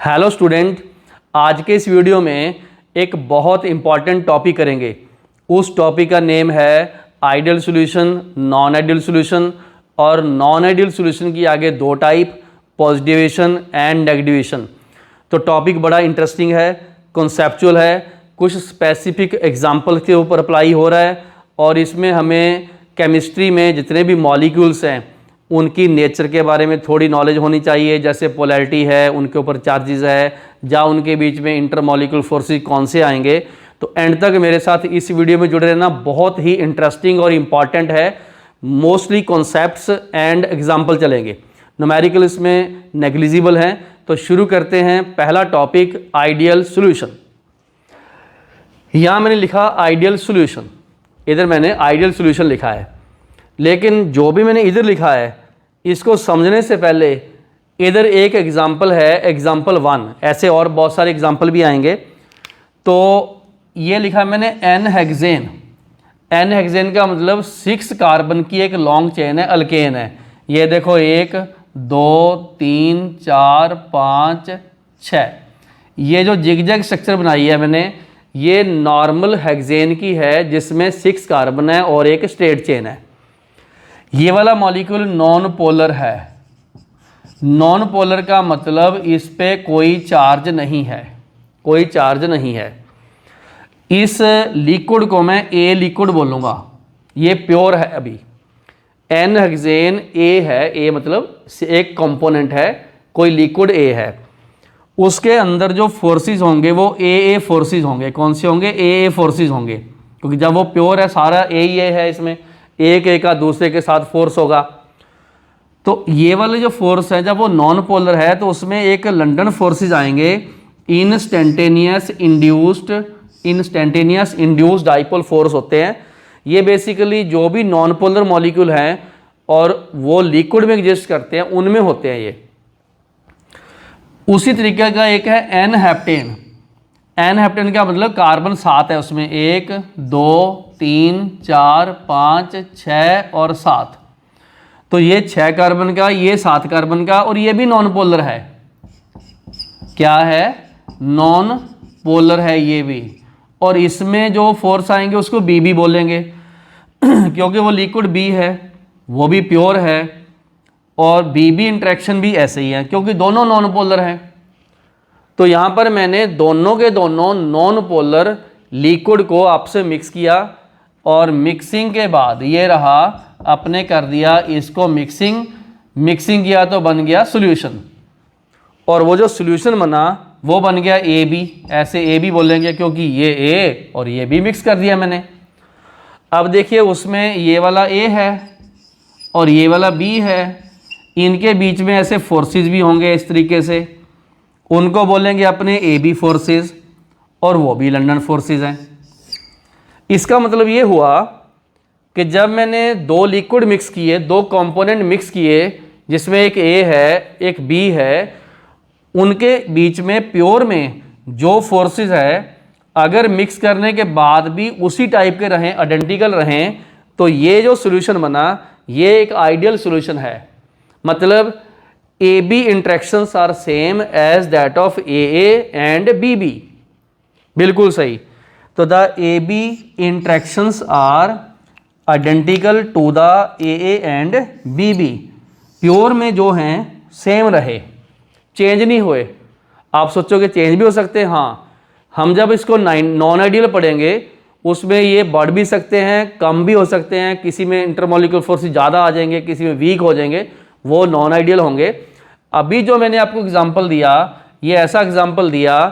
Hello student, आज के इस वीडियो में एक बहुत इम्पॉर्टेंट टॉपिक करेंगे। उस टॉपिक का नेम है ideal solution, non ideal solution. और नॉन आइडियल सॉल्यूशन की आगे दो टाइप, पॉजिटिवेशन एंड नेगेटिवेशन। तो टॉपिक बड़ा इंटरेस्टिंग है, कॉन्सेप्चुअल है, कुछ स्पेसिफिक एग्जाम्पल के ऊपर अप्लाई हो रहा है। और इसमें हमें केमिस्ट्री में जितने भी मॉलिक्यूल्स हैं उनकी नेचर के बारे में थोड़ी नॉलेज होनी चाहिए, जैसे पोलैरिटी है, उनके ऊपर चार्जेस है, या उनके बीच में इंटरमॉलिक्यूल फोर्सेस कौन से आएंगे। तो एंड तक मेरे साथ इस वीडियो में जुड़े रहना, बहुत ही इंटरेस्टिंग और इम्पॉर्टेंट है। मोस्टली कॉन्सेप्ट्स एंड एग्जाम्पल चलेंगे, न्यूमेरिकल इसमें नेग्लिजिबल हैं। तो शुरू करते हैं। पहला टॉपिक आइडियल सॉल्यूशन। यहाँ मैंने लिखा आइडियल सॉल्यूशन, इधर मैंने आइडियल सॉल्यूशन लिखा है, लेकिन जो भी मैंने इधर लिखा है इसको समझने से पहले इधर एक एग्जाम्पल है, एग्जाम्पल 1। ऐसे और बहुत सारे एग्जाम्पल भी आएंगे। तो ये लिखा मैंने एन हेक्सेन। एन हेक्सेन का मतलब 6 कार्बन की एक लॉन्ग चेन है, अल्केन है। ये देखो 1 2 3 4 5 6। ये जो जिगजैग स्ट्रक्चर बनाई है मैंने, ये नॉर्मल हेक्सेन की है जिसमें 6 कार्बन है और एक स्ट्रेट चेन है। ये वाला मॉलिक्यूल नॉन पोलर है। नॉन पोलर का मतलब इस पे कोई चार्ज नहीं है, कोई चार्ज नहीं है। इस लिक्विड को मैं ए लिक्विड बोलूँगा, ये प्योर है। अभी एन हेक्सेन ए है, ए मतलब एक कंपोनेंट है, कोई लिक्विड ए है। उसके अंदर जो फोर्सेस होंगे वो ए फोर्सेस होंगे। कौन से होंगे? ए फोर्सेस होंगे, क्योंकि जब वो प्योर है सारा ए ही है, इसमें एक ए का दूसरे के साथ फोर्स होगा। तो ये वाले जो फोर्स है, जब वो नॉन पोलर है तो उसमें एक लंडन फोर्सेस आएंगे, इंस्टेंटेनियस इंड्यूस्ड डाइपोल फोर्स होते हैं। ये बेसिकली जो भी नॉन पोलर मॉलिक्यूल हैं और वो लिक्विड में एग्जिस्ट करते हैं उनमें होते हैं ये। उसी तरीके का एक है एन हेप्टेन। एन हेप्टेन का मतलब कार्बन 7 है उसमें, 1 2 3 4 5 6 और 7। तो ये 6 कार्बन का, ये 7 कार्बन का, और ये भी नॉन पोलर है। क्या है? नॉन पोलर है ये भी। और इसमें जो फोर्स आएंगे उसको बी बोलेंगे क्योंकि वो लिक्विड बी है, वो भी प्योर है, और बी इंट्रैक्शन भी ऐसे ही है क्योंकि दोनों नॉन पोलर हैं। तो यहाँ पर मैंने दोनों के दोनों नॉन पोलर लिक्विड को आपसे मिक्स किया, और मिक्सिंग के बाद ये रहा, अपने कर दिया इसको मिक्सिंग किया तो बन गया सॉल्यूशन। और वो जो सॉल्यूशन बना वो बन गया ए बी। ऐसे ए बी बोलेंगे क्योंकि ये ए और ये बी मिक्स कर दिया मैंने। अब देखिए उसमें ये वाला ए है और ये वाला बी है, इनके बीच में ऐसे फोर्सेस भी होंगे इस तरीके से, उनको बोलेंगे अपने ए बी फोर्सेस, और वो भी लंडन फोर्सेस हैं। इसका मतलब ये हुआ कि जब मैंने दो लिक्विड मिक्स किए, दो कंपोनेंट मिक्स किए जिसमें एक ए है एक बी है, उनके बीच में प्योर में जो फोर्सेस है अगर मिक्स करने के बाद भी उसी टाइप के रहें, आइडेंटिकल रहें, तो ये जो सॉल्यूशन बना ये एक आइडियल सॉल्यूशन है। मतलब A B interactions are same as that of A and B B. बिल्कुल सही। तो the A B interactions are identical to the A and B B. Pure में जो हैं सेम रहे, चेंज नहीं हुए। आप सोचोगे चेंज भी हो सकते हैं, हाँ। हम जब इसको नॉन आइडियल पढ़ेंगे उसमें ये बढ़ भी सकते हैं, कम भी हो सकते हैं। किसी में इंटरमॉलिक्यूलर फोर्सेस ज़्यादा आ जाएंगे, किसी में वीक हो जाएंगे, वो नॉन आइडियल होंगे। अभी जो मैंने आपको एग्जांपल दिया, ये ऐसा एग्जांपल दिया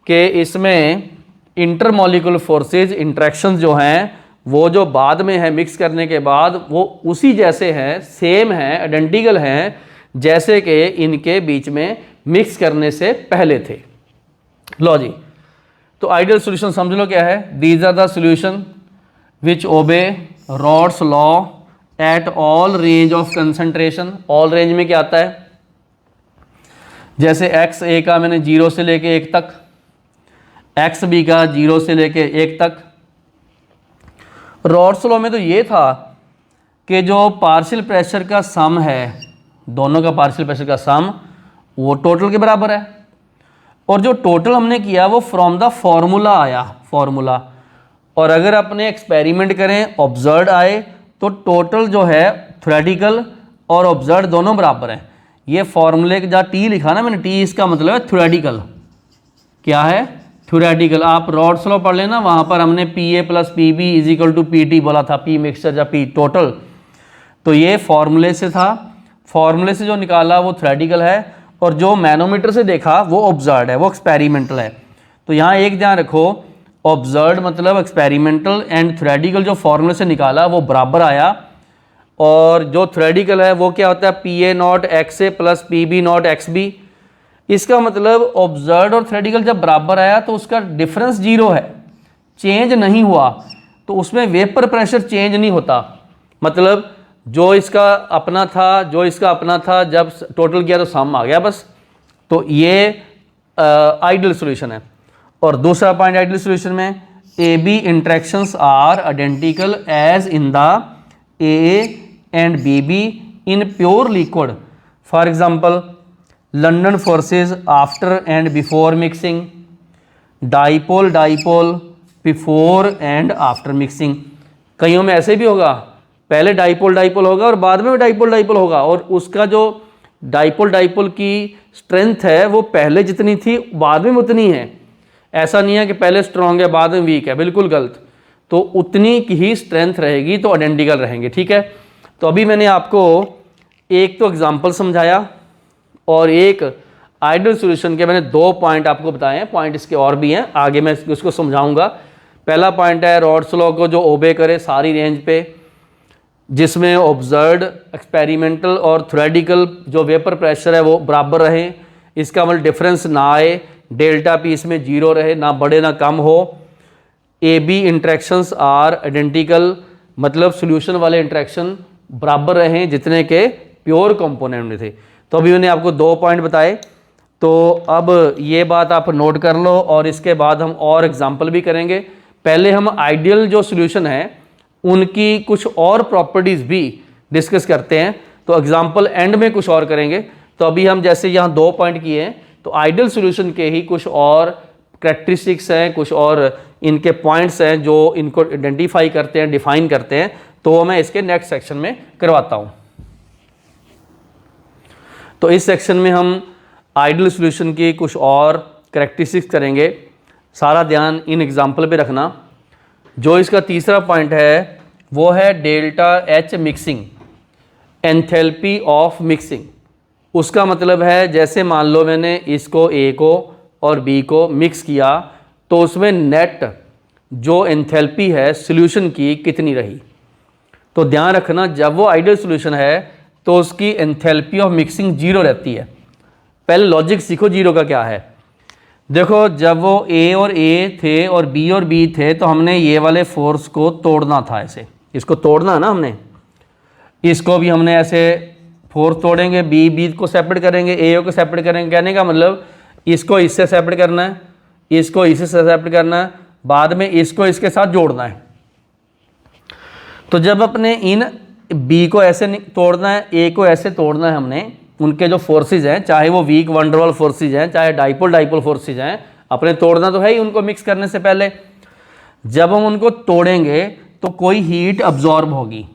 कि इसमें इंटरमॉलिक्यूलर फोर्सेस इंट्रैक्शंस जो हैं वो जो बाद में है मिक्स करने के बाद, वो उसी जैसे हैं, सेम हैं, आइडेंटिकल हैं जैसे कि इनके बीच में मिक्स करने से पहले थे। लो जी, तो आइडियल सॉल्यूशन समझ लो क्या है। These are the solution which obey Raoult's law at all range of concentration. All range में क्या आता है? जैसे एक्स ए का मैंने 0 से लेके 1 तक, एक्स बी का 0 से लेके 1 तक। रॉड्स लॉ में तो ये था कि जो पार्शियल प्रेशर का सम है, दोनों का पार्शियल प्रेशर का सम, वो टोटल के बराबर है। और जो टोटल हमने किया वो फ्रॉम द फॉर्मूला आया, फॉर्मूला। और अगर अपने एक्सपेरिमेंट करें ऑब्जर्व आए तो टोटल जो है थ्योरेटिकल और ऑब्जर्व दोनों बराबर हैं। ये फॉर्मूले का जहाँ टी लिखा ना मैंने, टी इसका मतलब है थ्योरेटिकल। क्या है? थ्योरेटिकल। आप रॉड्स लॉ पढ़ लेना, वहाँ पर हमने P A plus P B is equal to P T बोला था, पी मिक्सचर या पी टोटल। तो ये फॉर्मूले से था, फॉर्मूले से जो निकाला वो थ्योरेटिकल है, और जो मैनोमीटर से देखा वो ऑब्जर्व है, वो एक्सपेरिमेंटल है। तो यहाँ एक ध्यान रखो, ऑब्जर्व मतलब एक्सपेरिमेंटल, एंड थ्योरेटिकल जो फॉर्मूले से निकाला वो बराबर आया। और जो थ्योरेटिकल है वो क्या होता है? P A not X A plus P B not X B. इसका मतलब ऑब्जर्व और थ्योरेटिकल जब बराबर आया तो उसका डिफरेंस जीरो है, चेंज नहीं हुआ, तो उसमें वेपर प्रेशर चेंज नहीं होता। मतलब जो इसका अपना था, जो इसका अपना था, जब टोटल किया तो सम आ गया बस। तो ये आइडियल सॉल्यूशन है। और दूसरा पॉइंट आइडियल सॉल्यूशन में, A B interactions are identical as in the A and B B in pure liquid. For example London forces after and before mixing, dipole dipole before and after mixing. कईयों में ऐसे भी होगा, पहले dipole dipole होगा और बाद में डाइपोल डाइपोल होगा, और उसका जो डाइपोल डाइपोल की स्ट्रेंथ है वो पहले जितनी थी बाद में उतनी है। ऐसा नहीं है कि पहले स्ट्रॉन्ग है बाद में वीक है, बिल्कुल गलत। तो उतनी की ही स्ट्रेंथ रहेगी, तो आइडेंटिकल रहेंगे। ठीक है, तो अभी मैंने आपको एक तो एग्जाम्पल समझाया और एक आइडियल सॉल्यूशन के मैंने 2 पॉइंट आपको बताए हैं, पॉइंट इसके और भी हैं, आगे मैं उसको समझाऊंगा। पहला पॉइंट है रॉड्स लॉ को जो ओबे करे सारी रेंज पे, जिसमें ऑब्जर्व्ड, एक्सपेरिमेंटल और थ्योरेटिकल जो वेपर प्रेशर है वो बराबर रहे, इसका मतलब डिफरेंस ना आए, डेल्टा पी इसमें जीरो रहे, ना बढ़े ना कम हो। A B interactions are identical, मतलब सॉल्यूशन वाले इंट्रैक्शन बराबर रहे जितने के प्योर कंपोनेंट में थे। तो अभी मैंने आपको 2 पॉइंट बताए, तो अब ये बात आप नोट कर लो, और इसके बाद हम और एग्जाम्पल भी करेंगे। पहले हम आइडियल जो सॉल्यूशन है उनकी कुछ और प्रॉपर्टीज़ भी डिस्कस करते हैं, तो एग्जाम्पल एंड में कुछ और करेंगे। तो अभी हम जैसे यहाँ 2 पॉइंट किए हैं, तो आइडियल सॉल्यूशन के ही कुछ और कैरेक्टरिस्टिक्स हैं, कुछ और इनके पॉइंट्स हैं जो इनको आइडेंटिफाई करते हैं, डिफाइन करते हैं, तो वो मैं इसके नेक्स्ट सेक्शन में करवाता हूँ। तो इस सेक्शन में हम आइडियल सॉल्यूशन की कुछ और कैरेक्टरिस्टिक्स करेंगे। सारा ध्यान इन एग्जाम्पल पे रखना। जो इसका तीसरा पॉइंट है वो है delta H mixing, enthalpy of mixing. उसका मतलब है जैसे मान लो मैंने इसको ए को और बी को मिक्स किया, तो उसमें नेट जो एंथैल्पी है सॉल्यूशन की कितनी रही। तो ध्यान रखना, जब वो आइडियल सॉल्यूशन है तो उसकी एंथैल्पी ऑफ मिक्सिंग जीरो रहती है। पहले लॉजिक सीखो जीरो का क्या है। देखो, जब वो ए और ए थे और बी थे, तो हमने ये वाले फोर्स को तोड़ना था, ऐसे इसको तोड़ना है ना हमने, इसको भी हमने ऐसे फोर्स तोड़ेंगे, बी को सेपरेट करेंगे, ए को सेपरेट करेंगे। कहने का मतलब इसको इससे सेपरेट करना है, इसको इससे सेपरेट करना है, बाद में इसको इसके साथ जोड़ना है। तो जब अपने इन बी को ऐसे तोड़ना है, ए को ऐसे तोड़ना है हमने, उनके जो फोर्सेज हैं, चाहे वो वीक वंडरवॉल फोर्सेज हैं, चाहे डाइपोल फोर्सेज हैं, अपने तोड़ना तो है ही उनको मिक्स करने से पहले। जब हम उनको तोड़ेंगे तो कोई हीट अब्जॉर्ब होगी,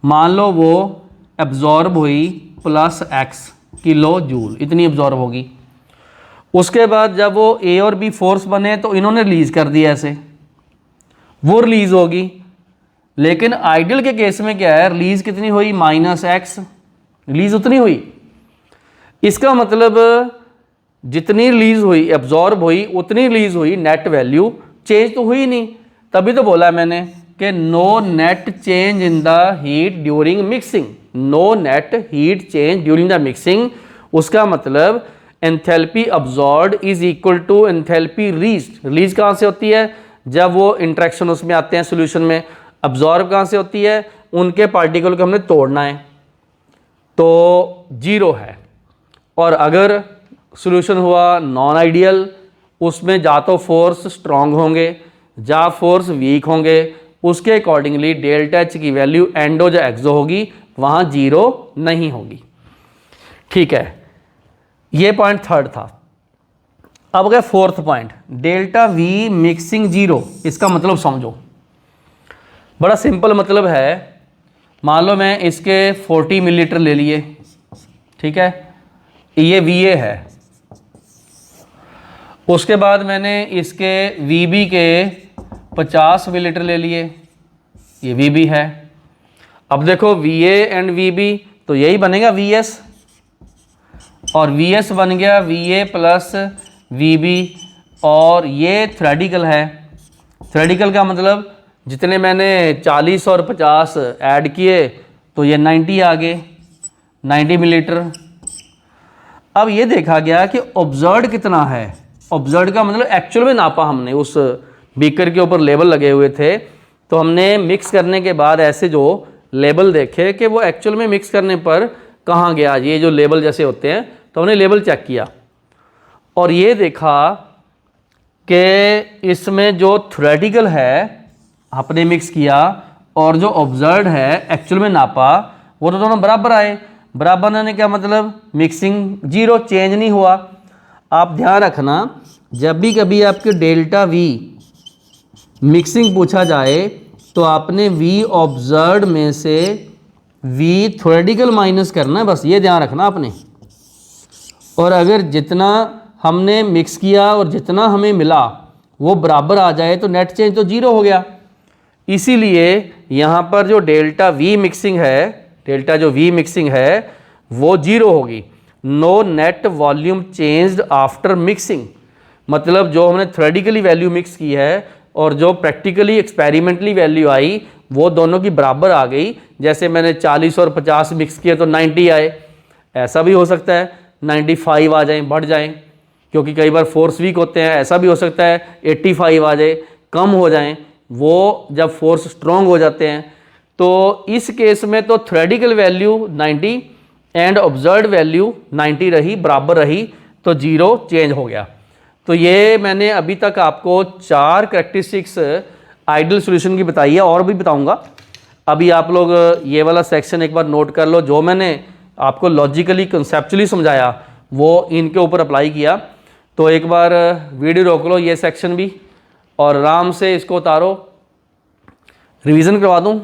मान लो वो अब्जॉर्ब हुई +x किलो जूल, इतनी अब्जॉर्ब होगी। उसके बाद जब वो ए और बी फोर्स बने तो इन्होंने रिलीज कर दिया, ऐसे वो रिलीज होगी। लेकिन आइडियल के केस में क्या है, रिलीज कितनी हुई -x, रिलीज उतनी हुई। इसका मतलब जितनी रिलीज हुई, एब्जॉर्ब हुई, उतनी रिलीज हुई, नेट वैल्यू चेंज तो हुई नहीं। तभी तो बोला मैंने कि no net change in the heat during mixing, no net heat change during the mixing. उसका मतलब enthalpy absorbed is equal to enthalpy released. Release कहाँ से होती है, जब वो इंट्रैक्शन उसमें आते हैं सॉल्यूशन में। अब्जॉर्ब कहाँ से होती है, उनके पार्टिकल को हमने तोड़ना है, तो जीरो है। और अगर सॉल्यूशन हुआ नॉन आइडियल, उसमें जा तो फोर्स स्ट्रांग होंगे, जा फोर्स वीक होंगे, उसके अकॉर्डिंगली डेल्टा एच की वैल्यू एंडो जो एक्सो होगी वहाँ जीरो नहीं होगी। ठीक है, ये पॉइंट थर्ड था। अब गया fourth point, delta V mixing zero. इसका मतलब समझो, बड़ा सिंपल मतलब है। मान लो मैं इसके 40 मिलीलीटर ले लिए, ठीक है, ये VA है। उसके बाद मैंने इसके VB के 50 मिलीलीटर ले लिए, ये VB है। अब देखो VA एंड VB तो यही बनेगा VS, और VS बन गया VA प्लस VB, और ये थ्योरेटिकल है। थ्योरेटिकल का मतलब जितने मैंने 40 और 50 ऐड किए तो ये 90 आ गए, 90 मिलीलीटर। अब ये देखा गया कि ऑब्जर्व्ड कितना है। ऑब्जर्व्ड का मतलब एक्चुअल में नापा हमने, उस बीकर के ऊपर लेबल लगे हुए थे, तो हमने मिक्स करने के बाद ऐसे जो लेबल देखे कि वो एक्चुअल में मिक्स करने पर कहाँ गया, ये जो लेबल जैसे होते हैं, तो हमने लेबल चेक किया और ये देखा कि इसमें जो थ्योरेटिकल है आपने मिक्स किया और जो ऑब्जर्व्ड है एक्चुअल में नापा, वो तो दोनों बराबर आए। बराबर आने क्या मतलब, मिक्सिंग जीरो, चेंज नहीं हुआ। आप ध्यान रखना, जब भी कभी आपके डेल्टा वी मिक्सिंग पूछा जाए तो आपने वी ऑब्जर्व्ड में से वी थ्योरेटिकल माइनस करना है, बस ये ध्यान रखना आपने। और अगर जितना हमने मिक्स किया और जितना हमें मिला वो बराबर आ जाए तो नेट चेंज तो जीरो हो गया। इसीलिए यहाँ पर जो डेल्टा वी मिक्सिंग है, डेल्टा जो वी मिक्सिंग है वो जीरो होगी। No net volume changed after mixing, मतलब जो हमने थ्योरेटिकली वैल्यू मिक्स की है और जो प्रैक्टिकली एक्सपेरिमेंटली वैल्यू आई वो दोनों की बराबर आ गई। जैसे मैंने 40 और 50 मिक्स किए तो 90 आए, ऐसा भी हो सकता है 95 आ जाएं, बढ़ जाएं, क्योंकि कई बार फोर्स वीक होते हैं। ऐसा भी हो सकता है 85 आ जाए, कम हो जाएं, वो जब फोर्स स्ट्रॉन्ग हो जाते हैं। तो इस केस में तो theoretical value 90 and observed value 90 रही, बराबर रही, तो जीरो चेंज हो गया। तो ये मैंने अभी तक आपको 4 कैरेक्टरिस्टिक्स आइडियल सॉल्यूशन की बताई है, और भी बताऊंगा। अभी आप लोग ये वाला सेक्शन एक बार नोट कर लो, जो मैंने आपको लॉजिकली कंसेप्चुअली समझाया वो इनके ऊपर अप्लाई किया। तो एक बार वीडियो रोक लो, ये सेक्शन भी, और आराम से इसको उतारो, रिवीजन करवा दूं।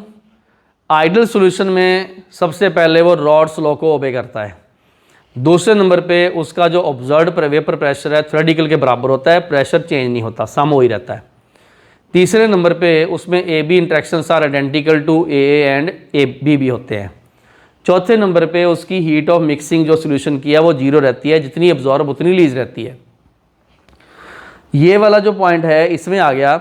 आइडियल सॉल्यूशन में सबसे पहले वो रॉड्स लॉ को ओबे करता है। दूसरे नंबर पे उसका जो ऑब्जर्व्ड वेपर प्रेशर है थ्योरेटिकल के बराबर होता है, प्रेशर चेंज नहीं होता, सम हो ही रहता है। तीसरे नंबर पे उसमें AB interactions are identical to AA and AB होते हैं। चौथे नंबर पे उसकी हीट ऑफ मिक्सिंग जो सॉल्यूशन किया वो जीरो रहती है, जितनी एब्जॉर्ब उतनी रिलीज रहती है। ये वाला जो पॉइंट है इसमें आ गया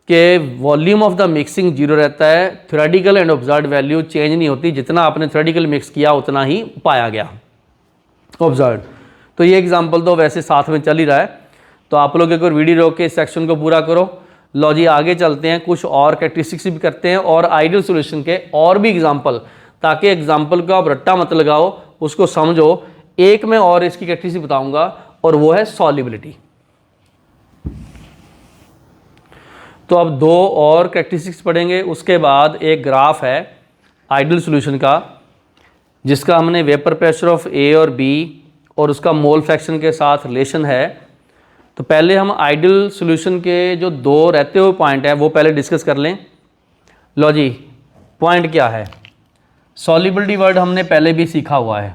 कि volume of the mixing zero रहता है, theoretical and observed value change नहीं होती, जितना आपने थ्योरेटिकल मिक्स किया उतना ही पाया गया ऑब्जर्व्ड। तो ये एग्जांपल तो वैसे साथ में चल ही रहा है, तो आप लोग एक बार वीडियो रोक के इस सेक्शन को पूरा करो। लो जी आगे चलते हैं, कुछ और कैरेक्टरिस्टिक्स भी करते हैं और आइडियल सॉल्यूशन के और भी एग्जांपल, ताकि एग्जांपल को आप रट्टा मत लगाओ, उसको समझो। एक मैं और इसकी कैरेक्टरिस्टिक बताऊंगा और वो है सॉल्युबिलिटी। तो अब 2 और कैरेक्टरिस्टिक्स पढ़ेंगे, उसके बाद एक ग्राफ है आइडियल सॉल्यूशन का जिसका हमने वेपर प्रेशर ऑफ A और B और उसका मोल फ्रैक्शन के साथ रिलेशन है। तो पहले हम आइडियल सॉल्यूशन के जो 2 रहते हुए पॉइंट हैं वो पहले डिस्कस कर लें। लो जी, पॉइंट क्या है? सॉल्युबिलिटी वर्ड हमने पहले भी सीखा हुआ है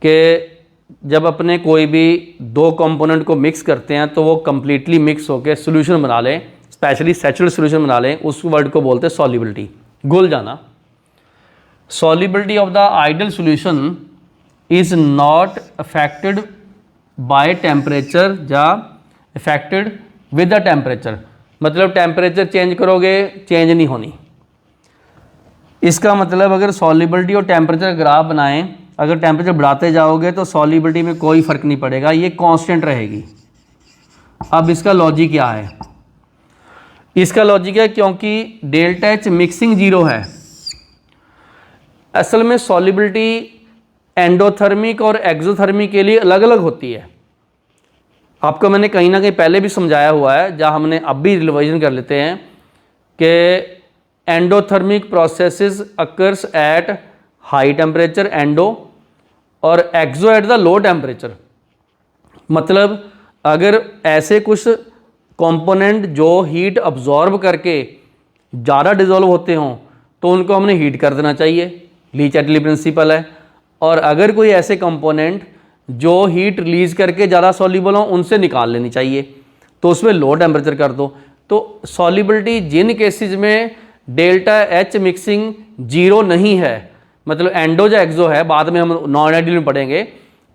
कि जब अपने कोई भी 2 कंपोनेंट को मिक्स करते हैं तो वो कंप्लीटली मिक्स होकर सॉल्यूशन बना लें, स्पेशली सैचुरेटेड सॉल्यूशन बना लें, उस वर्ड को बोलते हैं सॉल्युबिलिटी, घुल जाना। Solubility of the ideal solution is not affected by temperature या अफेक्टेड विद द टेम्परेचर, मतलब टेम्परेचर चेंज करोगे चेंज नहीं होनी। इसका मतलब अगर सॉल्युबिलिटी और टेम्परेचर ग्राफ बनाएं, अगर टेम्परेचर बढ़ाते जाओगे तो सॉल्युबिलिटी में कोई फर्क नहीं पड़ेगा, ये कांस्टेंट रहेगी। अब इसका लॉजिक क्या है? इसका लॉजिक है क्योंकि डेल्टा H मिक्सिंग जीरो है। असल में सॉल्युबिलिटी एंडोथर्मिक और एक्सोथर्मिक के लिए अलग अलग होती है। आपको मैंने कहीं ना कहीं पहले भी समझाया हुआ है, जहाँ हमने अब भी रिविजन कर लेते हैं कि endothermic processes occurs at high temperature endo और एक्सो एट द लो टेम्परेचर। मतलब अगर ऐसे कुछ कंपोनेंट जो हीट अब्जॉर्ब करके ज़्यादा डिज़ोल्व होते हों तो उनको हमने हीट कर देना चाहिए, ली-चैटली प्रिंसिपल है। और अगर कोई ऐसे कंपोनेंट जो हीट रिलीज़ करके ज़्यादा सॉल्युबल हों उनसे निकाल लेनी चाहिए, तो उसमें लो टेम्परेचर कर दो। तो सॉल्युबिलिटी जिन केसेस में डेल्टा एच मिक्सिंग जीरो नहीं है, मतलब एंडो या एक्सो है, बाद में हम नॉन आइडियल में पढ़ेंगे,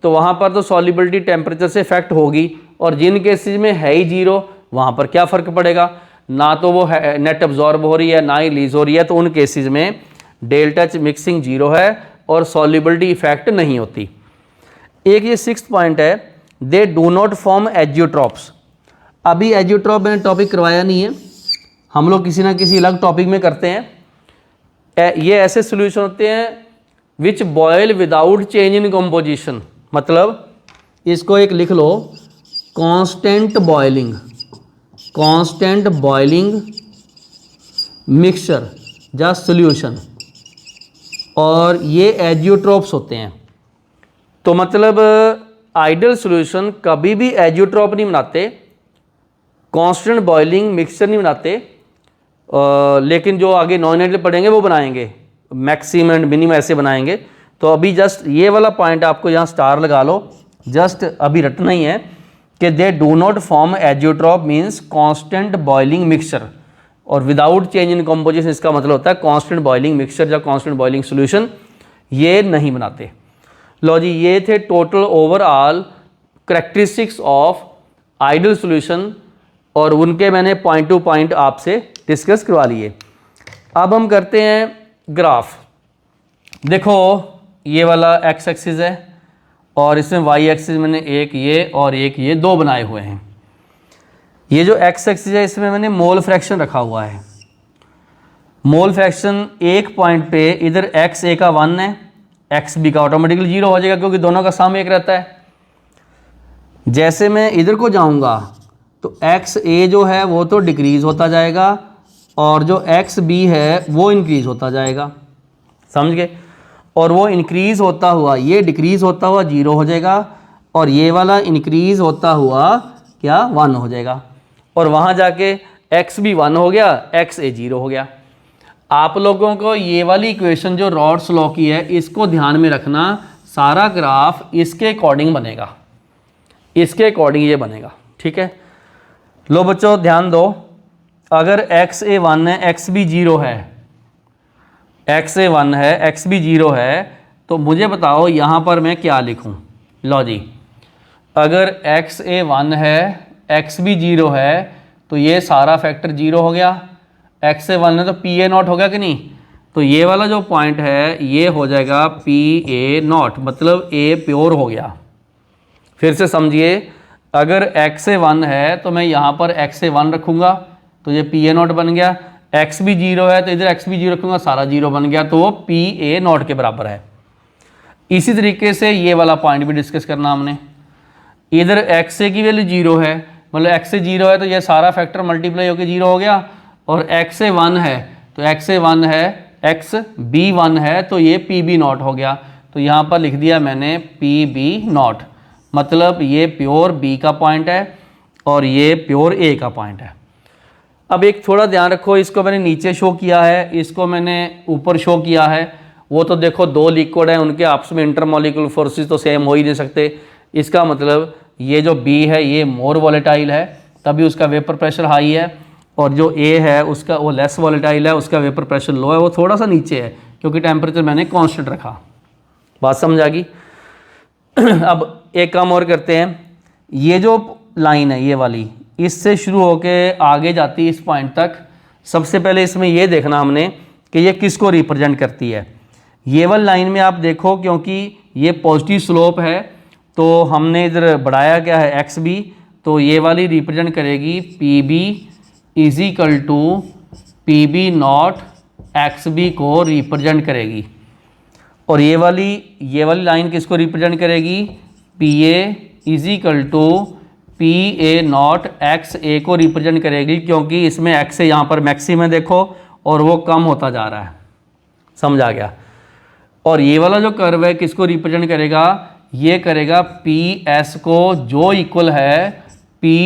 तो वहाँ पर तो सॉल्युबिलिटी टेम्परेचर से इफेक्ट होगी। और जिन केसेस में है ही जीरो, वहाँ पर क्या फ़र्क पड़ेगा, ना तो वो नेट अब्जॉर्ब हो रही है ना ही रिलीज हो रही है, तो उन केसेस में डेल्टा एच मिक्सिंग जीरो है और सॉल्युबिलिटी इफेक्ट नहीं होती। एक ये 6th पॉइंट है, they do not form azeotropes. अभी एजियोट्रॉप मैंने टॉपिक करवाया नहीं है, हम लोग किसी ना किसी अलग टॉपिक में करते हैं। ये ऐसे सोल्यूशन होते हैं which boil without change in composition, मतलब इसको एक लिख लो, कांस्टेंट बॉइलिंग मिक्सचर या सॉल्यूशन, और ये एजियोट्रॉप्स होते हैं। तो मतलब आइडियल सॉल्यूशन कभी भी एजियोट्रॉप नहीं बनाते, कांस्टेंट बॉइलिंग मिक्सचर नहीं बनाते, लेकिन जो आगे नॉन आइडियल पढ़ेंगे वो बनाएंगे, मैक्सिमम एंड मिनिमम ऐसे बनाएंगे। तो अभी जस्ट ये वाला पॉइंट आपको यहाँ स्टार लगा लो, जस्ट अभी रटना ही है कि they do not form azeotrope means constant boiling mixture, और विदाउट चेंज इन कंपोजिशन इसका मतलब होता है कांस्टेंट बॉइलिंग मिक्सचर या कांस्टेंट बॉइलिंग सॉल्यूशन ये नहीं बनाते। लो जी, ये थे total overall characteristics of ideal solution, और उनके मैंने पॉइंट टू पॉइंट आपसे डिस्कस करवा लिए। अब हम करते हैं ग्राफ। देखो ये वाला एक्स एक्सिस है और इसमें वाई एक्सिस मैंने एक ये और एक ये दो बनाए हुए हैं। ये जो एक्स एक्सिस है इसमें मैंने मोल फ्रैक्शन रखा हुआ है। मोल फ्रैक्शन एक पॉइंट पे इधर एक्स ए का 1 है, एक्स बी का ऑटोमेटिकली 0 हो जाएगा क्योंकि दोनों का सम एक रहता है। जैसे मैं इधर को जाऊंगा तो एक्स ए जो है वो तो डिक्रीज होता जाएगा और जो एक्स बी है वो इंक्रीज होता जाएगा, समझ गए। और वो इंक्रीज होता हुआ ये डिक्रीज होता हुआ 0 हो जाएगा और ये वाला इंक्रीज होता हुआ क्या 1 हो जाएगा, और वहाँ जाके एक्स बी 1 हो गया, एक्स ए 0 हो गया। आप लोगों को ये वाली इक्वेशन जो रॉड्स लॉ की है इसको ध्यान में रखना, सारा ग्राफ इसके अकॉर्डिंग बनेगा, इसके अकॉर्डिंग ये बनेगा, ठीक है। लो बच्चों ध्यान दो, अगर एक्स ए 1 है एक्स बी 0 है, एक्स ए 1 है एक्स बी 0 है, तो मुझे बताओ यहाँ पर मैं क्या लिखूँ। लो जी, अगर एक्स ए 1 है एक्स बी 0 है तो ये सारा फैक्टर 0 हो गया, एक्स ए 1 है तो पी ए नॉट हो गया कि नहीं, तो ये वाला जो पॉइंट है ये हो जाएगा पी ए नॉट, मतलब ए प्योर हो गया। फिर से समझिए, अगर एक्स ए 1 है तो मैं यहाँ पर एक्स ए 1 रखूँगा तो ये पी ए नॉट बन गया, एक्स भी 0 है तो इधर एक्स भी 0 रखूँगा, सारा 0 बन गया, तो वो पी ए नॉट के बराबर है। इसी तरीके से ये वाला पॉइंट भी डिस्कस करना हमने, इधर एक्स ए की वैल्यू 0 है, मतलब एक्स ए 0 है तो ये सारा फैक्टर मल्टीप्लाई होकर 0 हो गया, और एक्स ए 1 है तो एक्स ए 1 है, एक्स बी 1 है तो ये पी बी नॉट हो गया, तो यहाँ पर लिख दिया मैंने पी बी नॉट, मतलब ये प्योर बी का पॉइंट है और ये प्योर ए का पॉइंट है। अब एक थोड़ा ध्यान रखो, इसको मैंने नीचे शो किया है, इसको मैंने ऊपर शो किया है, वो तो देखो दो लिक्विड हैं उनके आपस में इंटरमॉलिक्यूलर फोर्सेस तो सेम हो ही नहीं सकते, इसका मतलब ये जो बी है ये मोर वॉलेटाइल है तभी उसका वेपर प्रेशर हाई है, और जो ए है उसका वो लेस वॉलेटाइल है, उसका वेपर प्रेशर लो है, वो थोड़ा सा नीचे है क्योंकि टेम्परेचर मैंने कांस्टेंट रखा। बात समझ आ गई। अब एक काम और करते हैं, ये जो लाइन है ये वाली इससे शुरू होके आगे जाती है इस पॉइंट तक। सबसे पहले इसमें ये देखना हमने कि ये किसको रिप्रेजेंट करती है। ये वाली लाइन में आप देखो क्योंकि ये पॉजिटिव स्लोप है तो हमने इधर बढ़ाया क्या है एक्स बी, तो ये वाली रिप्रेजेंट करेगी P B is equal to P B not X B को रिप्रेजेंट करेगी, और ये वाली लाइन किसको रिप्रेजेंट करेगी, P A is equal to P A not X A को रिप्रेजेंट करेगी, क्योंकि इसमें एक्स ए यहाँ पर मैक्सिमम है देखो और वो कम होता जा रहा है, समझ आ गया। और ये वाला जो कर्व है किसको रिप्रेजेंट करेगा, ये करेगा पी एस को जो इक्वल है पी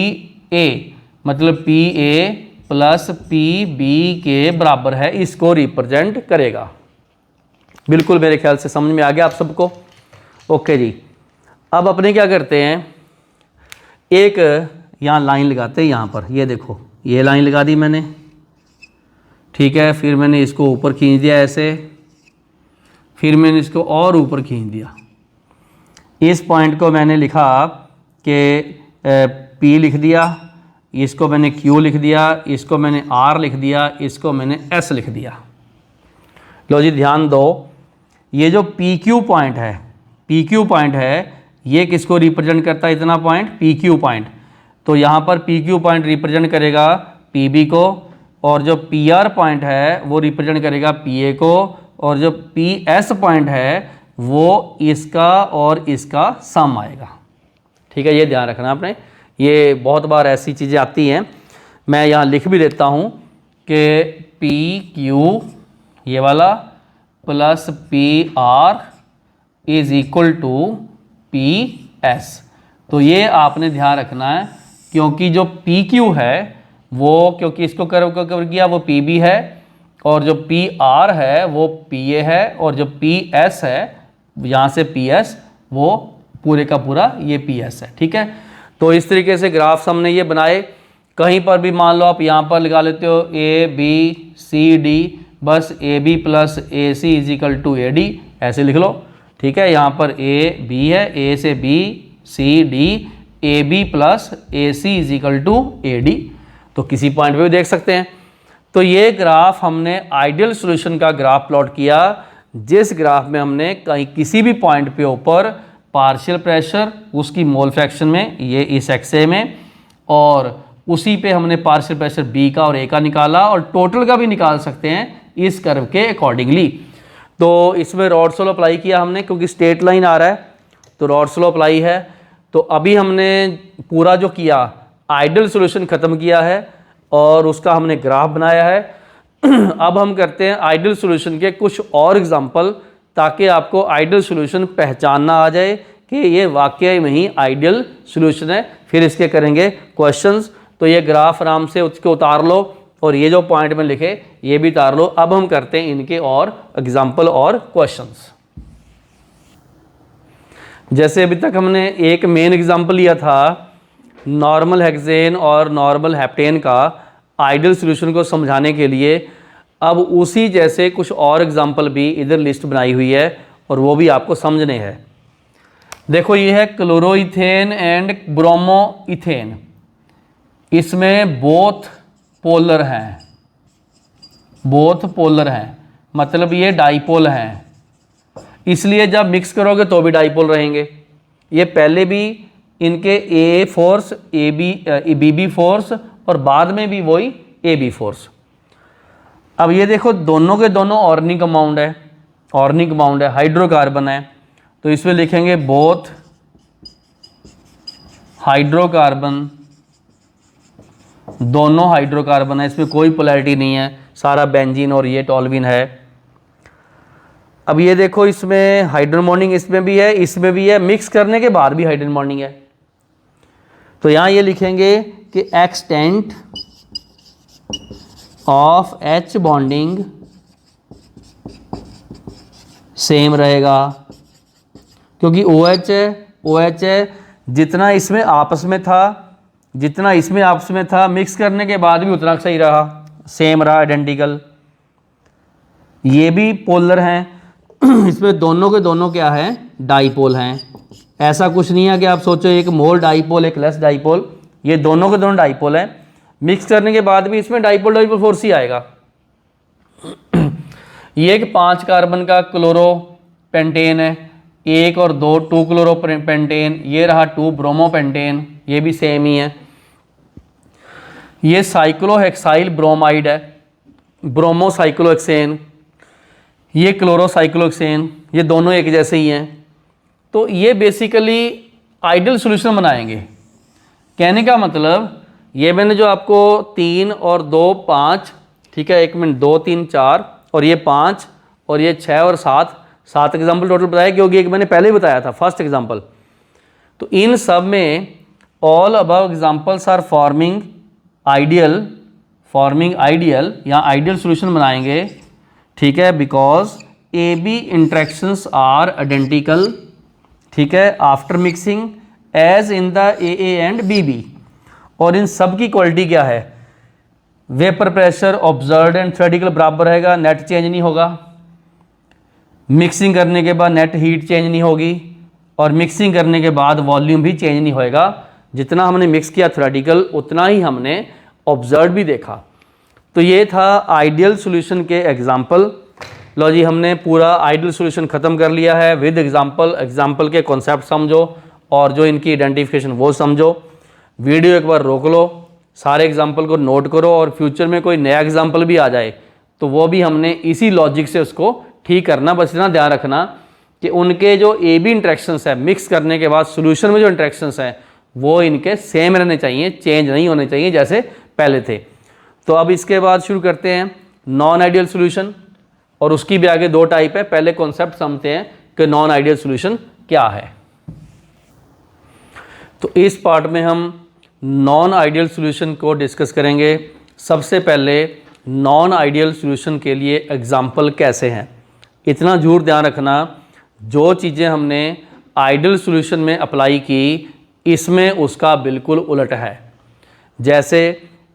ए, मतलब P A plus P B के बराबर है, इसको रिप्रेजेंट करेगा। बिल्कुल मेरे ख्याल से समझ में आ गया आप सबको। ओके जी, अब अपने क्या करते हैं, एक यहाँ लाइन लगाते हैं यहाँ पर, ये देखो ये लाइन लगा दी मैंने, ठीक है। फिर मैंने इसको ऊपर खींच दिया ऐसे, फिर मैंने इसको और ऊपर खींच दिया। इस पॉइंट को मैंने लिखा कि P लिख दिया, इसको मैंने Q लिख दिया, इसको मैंने R लिख दिया, इसको मैंने S लिख दिया। लो जी ध्यान दो, ये जो PQ पॉइंट है, PQ पॉइंट है, ये किसको रिप्रेजेंट करता है, इतना पॉइंट PQ पॉइंट। तो यहाँ पर PQ पॉइंट रिप्रेजेंट करेगा PB को, और जो PR पॉइंट है वो रिप्रेजेंट करेगा PA को, और जो PS पॉइंट है वो इसका और इसका सम आएगा। ठीक है, ये ध्यान रखना आपने, ये बहुत बार ऐसी चीज़ें आती हैं। मैं यहाँ लिख भी देता हूँ कि PQ ये वाला plus PR is equal to PS। तो ये आपने ध्यान रखना है, क्योंकि जो PQ है वो, क्योंकि इसको कवर किया वो PB है, और जो PR है वो PA है, और जो PS है यहाँ से PS वो पूरे का पूरा ये PS है। ठीक है, तो इस तरीके से ग्राफ्स हमने ये बनाए। कहीं पर भी मान लो आप यहाँ पर लगा लेते हो ABCD, बस AB plus AC is equal to AD, ऐसे लिख लो। ठीक है, यहाँ पर AB है, A से B C D, AB plus AC is equal to AD, तो किसी पॉइंट पे भी देख सकते हैं। तो ये ग्राफ हमने आइडियल सॉल्यूशन का ग्राफ प्लॉट किया, जिस ग्राफ में हमने कहीं किसी भी पॉइंट पे ऊपर पार्शियल प्रेशर, उसकी मोल फ्रैक्शन में, ये इस XA में, और उसी पे हमने पार्शियल प्रेशर B का और A का निकाला, और टोटल का भी निकाल सकते हैं इस कर्व के अकॉर्डिंगली। तो इसमें रॉड्स लॉ अप्लाई किया हमने, क्योंकि स्ट्रेट लाइन आ रहा है तो रॉड्स लॉ अप्लाई है। तो अभी हमने पूरा जो किया आइडियल सॉल्यूशन ख़त्म किया है और उसका हमने ग्राफ बनाया है। अब हम करते हैं आइडियल सॉल्यूशन के कुछ और एग्जांपल, ताकि आपको आइडियल सॉल्यूशन पहचानना आ जाए कि ये वाकई में ही आइडियल सॉल्यूशन है। फिर इसके करेंगे क्वेश्चंस। तो ये ग्राफ आराम से उसके उतार लो, और ये जो पॉइंट में लिखे ये भी उतार लो। अब हम करते हैं इनके और एग्जाम्पल और क्वेश्चंस। जैसे अभी तक हमने एक मेन एग्जाम्पल लिया था नॉर्मल हेक्सेन और नॉर्मल हेप्टेन का आइडियल सॉल्यूशन को समझाने के लिए। अब उसी जैसे कुछ और एग्जाम्पल भी इधर लिस्ट बनाई हुई है, और वो भी आपको समझने हैं। देखो ये है क्लोरोइथेन एंड ब्रोमोइथेन, इसमें बोथ पोलर हैं, बोथ पोलर हैं, मतलब ये डाइपोल हैं, इसलिए जब मिक्स करोगे तो भी डाइपोल रहेंगे। ये पहले भी इनके ए फोर्स बीबी फोर्स, और बाद में भी वही AB फोर्स। अब ये देखो दोनों के दोनों ऑर्गेनिक कंपाउंड है, ऑर्गेनिक कंपाउंड है, हाइड्रोकार्बन है, तो इसमें लिखेंगे बोथ हाइड्रोकार्बन, दोनों हाइड्रोकार्बन है, इसमें कोई पोलैरिटी नहीं है, सारा बेंजीन और ये टॉल्विन है। अब ये देखो इसमें हाइड्रोजन बॉन्डिंग इसमें भी है, इसमें भी है, मिक्स करने के बाद भी हाइड्रोजन बॉन्डिंग है। तो यहाँ ये लिखेंगे कि extent of H bonding same रहेगा, क्योंकि OH है, OH है, जितना इसमें आपस में था, जितना इसमें आपस में था, मिक्स करने के बाद भी उतना सही रहा, सेम रहा, आइडेंटिकल। ये भी पोलर हैं, इसमें दोनों के दोनों क्या है, डाइपोल हैं। ऐसा कुछ नहीं है कि आप सोचो एक मोर डाइपोल एक लेस डाइपोल, ये दोनों के दोनों डाइपोल हैं। मिक्स करने के बाद भी इसमें डाइपोल डाइपोल फोर्स ही आएगा। ये एक 5 कार्बन का क्लोरो पेंटेन है, 1 और 2 2 क्लोरो पेंटेन, ये रहा 2 ब्रोमो पेंटेन, ये भी सेम ही है। ये साइक्लोहेक्साइल ब्रोमाइड है, ब्रोमो साइक्लोहेक्सेन, ये क्लोरोसाइक्लोहेक्सेन, ये दोनों एक जैसे ही हैं। तो ये बेसिकली आइडियल सॉल्यूशन बनाएंगे। कहने का मतलब ये मैंने जो आपको 3 और 2 5, ठीक है, 1 मिनट, 2 3 4 और ये 5 और ये 6 और 7 एग्जाम्पल टोटल बताया, क्योंकि एक मैंने पहले ही बताया था फर्स्ट एग्जाम्पल। तो इन सब में all above examples are forming ideal या आइडियल सोल्यूशन बनाएंगे, ठीक है, because A B interactions are identical, ठीक है, after mixing as in the A and B B. और इन सब की क्वालिटी क्या है, vapour pressure observed and theoretical बराबर रहेगा, नेट चेंज नहीं होगा, मिक्सिंग करने के बाद नेट हीट चेंज नहीं होगी, और मिक्सिंग करने के बाद वॉल्यूम भी चेंज नहीं होएगा। जितना हमने मिक्स किया थ्योरेटिकल उतना ही हमने ऑब्जर्व भी देखा। तो ये था आइडियल सॉल्यूशन के एग्जाम्पल। लो जी, हमने पूरा आइडियल सॉल्यूशन ख़त्म कर लिया है विद एग्जाम्पल के कॉन्सेप्ट समझो और जो इनकी आइडेंटिफिकेशन वो समझो। वीडियो एक बार रोक लो, सारे एग्जाम्पल को नोट करो, और फ्यूचर में कोई नया एग्जाम्पल भी आ जाए तो वो भी हमने इसी लॉजिक से उसको ठीक करना। बस इतना ध्यान रखना कि उनके जो ए बी इंट्रैक्शंस है मिक्स करने के बाद सॉल्यूशन में जो इंट्रैक्शंस हैं वो इनके सेम रहने चाहिए, चेंज नहीं होने चाहिए जैसे पहले थे। तो अब इसके बाद शुरू करते हैं नॉन आइडियल सॉल्यूशन, और उसकी भी आगे दो टाइप है। पहले कॉन्सेप्ट समझते हैं कि नॉन आइडियल सॉल्यूशन क्या है। तो इस पार्ट में हम नॉन आइडियल सॉल्यूशन को डिस्कस करेंगे। सबसे पहले नॉन आइडियल सॉल्यूशन के लिए एग्जाम्पल कैसे हैं, इतना जरूर ध्यान रखना। जो चीज़ें हमने आइडियल सॉल्यूशन में अप्लाई की इसमें उसका बिल्कुल उलट है। जैसे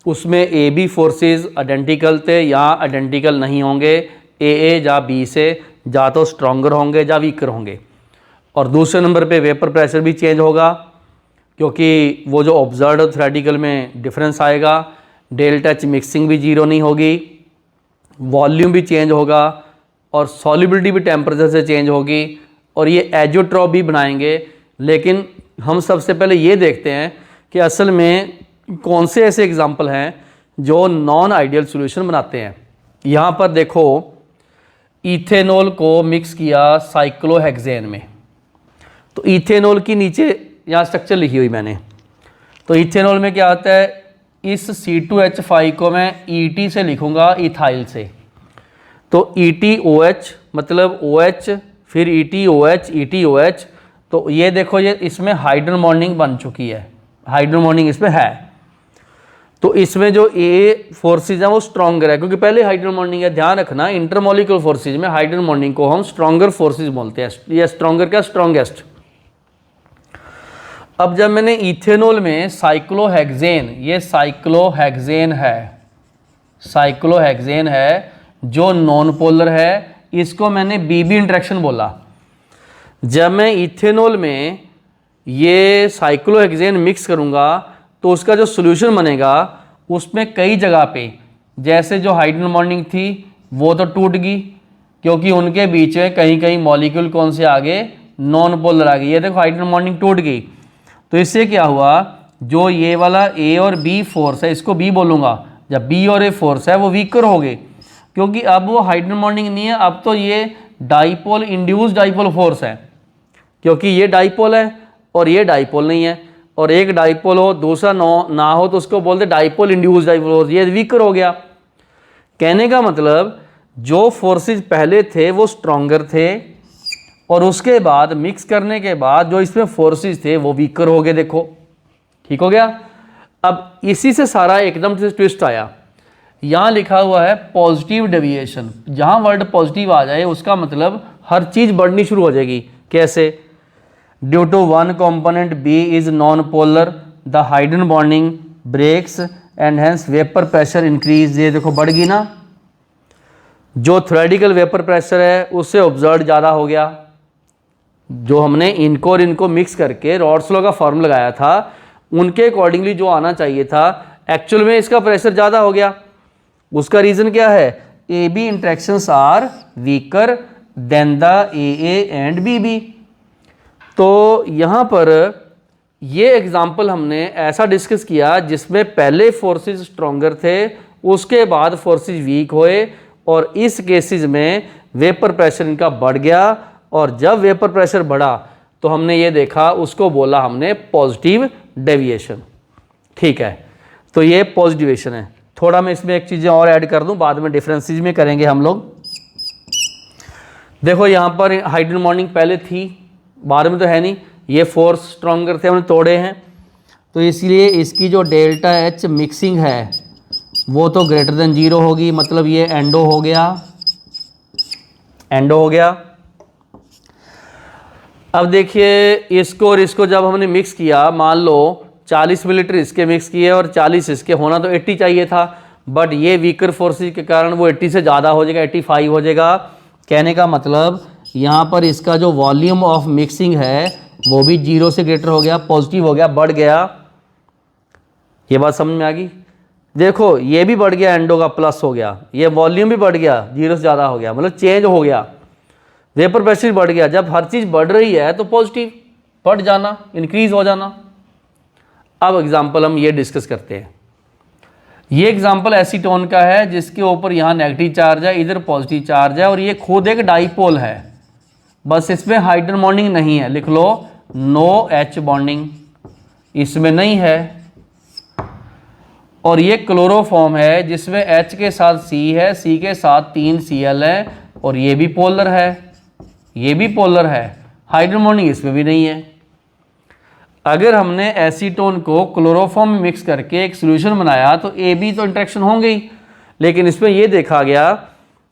उसमें ए बी फोर्सेस आइडेंटिकल थे, यहाँ आइडेंटिकल नहीं होंगे, ए या बी से या तो स्ट्रॉन्गर होंगे या वीकर होंगे। और दूसरे नंबर पे वेपर प्रेशर भी चेंज होगा क्योंकि वो जो ऑब्जर्व थ्योरेटिकल में डिफरेंस आएगा। डेल्टा एच मिक्सिंग भी जीरो नहीं होगी, वॉल्यूम भी चेंज होगा, और सॉल्युबिलिटी भी टेम्परेचर से चेंज होगी, और ये एजोट्रॉप भी बनाएंगे। लेकिन हम सबसे पहले ये देखते हैं कि असल में कौन से ऐसे एग्जाम्पल हैं जो नॉन आइडियल सॉल्यूशन बनाते हैं। यहाँ पर देखो, इथेनॉल को मिक्स किया साइक्लोहेक्सेन में, तो इथेनॉल की नीचे यहाँ स्ट्रक्चर लिखी हुई मैंने। तो इथेनॉल में क्या आता है, इस C2H5 को मैं ET से लिखूँगा इथाइल से। तो ETOH मतलब OH, फिर ETOH ETOH। तो ये देखो, ये इसमें हाइड्रोजन बॉन्डिंग बन चुकी है, हाइड्रोजन बॉन्डिंग इसमें है। तो इसमें जो ए फोर्सेज हैं वो स्ट्रॉन्गर है क्योंकि पहले हाइड्रोजन बॉन्डिंग है। ध्यान रखना, इंटरमॉलिक्यूलर फोर्सेज में हाइड्रोजन बॉन्डिंग को हम स्ट्रॉन्गर फोर्सेज बोलते हैं। ये स्ट्रॉन्गर क्या, स्ट्रॉन्गेस्ट। अब जब मैंने इथेनॉल में साइक्लोहेक्सेन, ये साइक्लोहेक्सेन है जो नॉन पोलर है, इसको मैंने बीबी इंट्रैक्शन बोला। जब मैं इथेनॉल में ये साइक्लोहेक्सेन मिक्स करूंगा तो उसका जो सॉल्यूशन बनेगा उसमें कई जगह पे, जैसे जो हाइड्रोजन बॉन्डिंग थी वो तो टूट गई क्योंकि उनके बीच में कहीं कहीं मॉलिक्यूल कौन से आ गए, नॉन पोलर आ गए। ये देखो हाइड्रोजन बॉन्डिंग टूट गई, तो इससे क्या हुआ, जो ये वाला ए और बी फोर्स है, इसको बी बोलूँगा, जब बी और ए फोर्स है वो वीकर हो गए क्योंकि अब वो हाइड्रोजन बॉन्डिंग नहीं है, अब तो ये डाइपोल इंड्यूस्ड डाइपोल फोर्स है क्योंकि ये डाइपोल है और ये डाइपोल नहीं है, और एक डाइपोल हो दूसरा ना हो तो उसको बोलते डाइपोल इंड्यूस्ड डाइपोल फोर्स, ये वीकर हो गया। कहने का मतलब जो फोर्सेज पहले थे वो स्ट्रॉन्गर थे और उसके बाद मिक्स करने के बाद जो इसमें फोर्सेज थे वो वीकर हो गए। देखो ठीक हो गया। अब इसी से सारा एकदम से ट्विस्ट आया। यहाँ लिखा हुआ है पॉजिटिव डेविएशन, जहाँ वर्ड पॉजिटिव आ जाए उसका मतलब हर चीज़ बढ़नी शुरू हो जाएगी। कैसे, due to one component B is non polar the hydrogen bonding breaks and hence vapour pressure increase. ये देखो बढ़ गई ना, जो थ्योरेटिकल वेपर प्रेशर है उससे ऑब्जर्व ज़्यादा हो गया। जो हमने इनको और इनको मिक्स करके रॉड्स लॉ का फॉर्मूला लगाया था उनके अकॉर्डिंगली जो आना चाहिए था, एक्चुअल में इसका प्रेशर ज़्यादा हो गया। उसका रीज़न क्या है, A B interactions are weaker than the A and B B. तो यहाँ पर ये एग्जाम्पल हमने ऐसा डिस्कस किया जिसमें पहले फोर्सेस स्ट्रॉन्गर थे, उसके बाद फोर्सेस वीक हुए, और इस केसेस में वेपर प्रेशर इनका बढ़ गया, और जब वेपर प्रेशर बढ़ा तो हमने ये देखा, उसको बोला हमने पॉजिटिव डेविएशन। ठीक है, तो ये पॉजिटिव डेविएशन है। थोड़ा मैं इसमें एक चीज़ें और ऐड कर दूं, बाद में डिफरेंसेस में करेंगे हम लोग। देखो यहाँ पर हाइड्रोजन बॉन्डिंग पहले थी, बाद में तो है नहीं, ये फोर्स स्ट्रॉन्गर थे हमने तोड़े हैं। तो इसलिए इसकी जो डेल्टा एच मिक्सिंग है वो तो ग्रेटर देन 0 होगी, मतलब ये एंडो हो गया, एंडो हो गया। अब देखिए इसको और इसको जब हमने मिक्स किया, मान लो 40 मिलीलीटर इसके मिक्स किए और 40 इसके, होना तो 80 चाहिए था, बट ये वीकर फोर्सेज के कारण वो 80 से ज़्यादा हो जाएगा, 85 हो जाएगा। कहने का मतलब यहाँ पर इसका जो वॉल्यूम ऑफ मिक्सिंग है वो भी 0 से ग्रेटर हो गया, पॉजिटिव हो गया, बढ़ गया। ये बात समझ में आ गई? देखो ये भी बढ़ गया, एंडो का प्लस हो गया, ये वॉल्यूम भी बढ़ गया, 0 से ज़्यादा हो गया, मतलब चेंज हो गया, वेपर प्रेशर बढ़ गया। जब हर चीज़ बढ़ रही है तो पॉजिटिव बढ़ जाना, इंक्रीज हो जाना। अब एग्जाम्पल हम ये डिस्कस करते हैं। ये एग्जाम्पल एसीटोन का है जिसके ऊपर यहाँ नेगेटिव चार्ज है, इधर पॉजिटिव चार्ज है, और ये खुद एक डाइपोल है, बस इसमें हाइड्रोजन बॉन्डिंग नहीं है। लिख लो नो एच बॉन्डिंग, इसमें नहीं है। और ये क्लोरोफॉर्म है जिसमें H के साथ C है, C के साथ 3 Cl है, और ये भी पोलर है, ये भी पोलर है, हाइड्रोजन बॉन्डिंग इसमें भी नहीं है। अगर हमने एसीटोन को क्लोरोफॉर्म में मिक्स करके एक सॉल्यूशन बनाया तो AB तो इंटरेक्शन होंगे ही, लेकिन इसमें ये देखा गया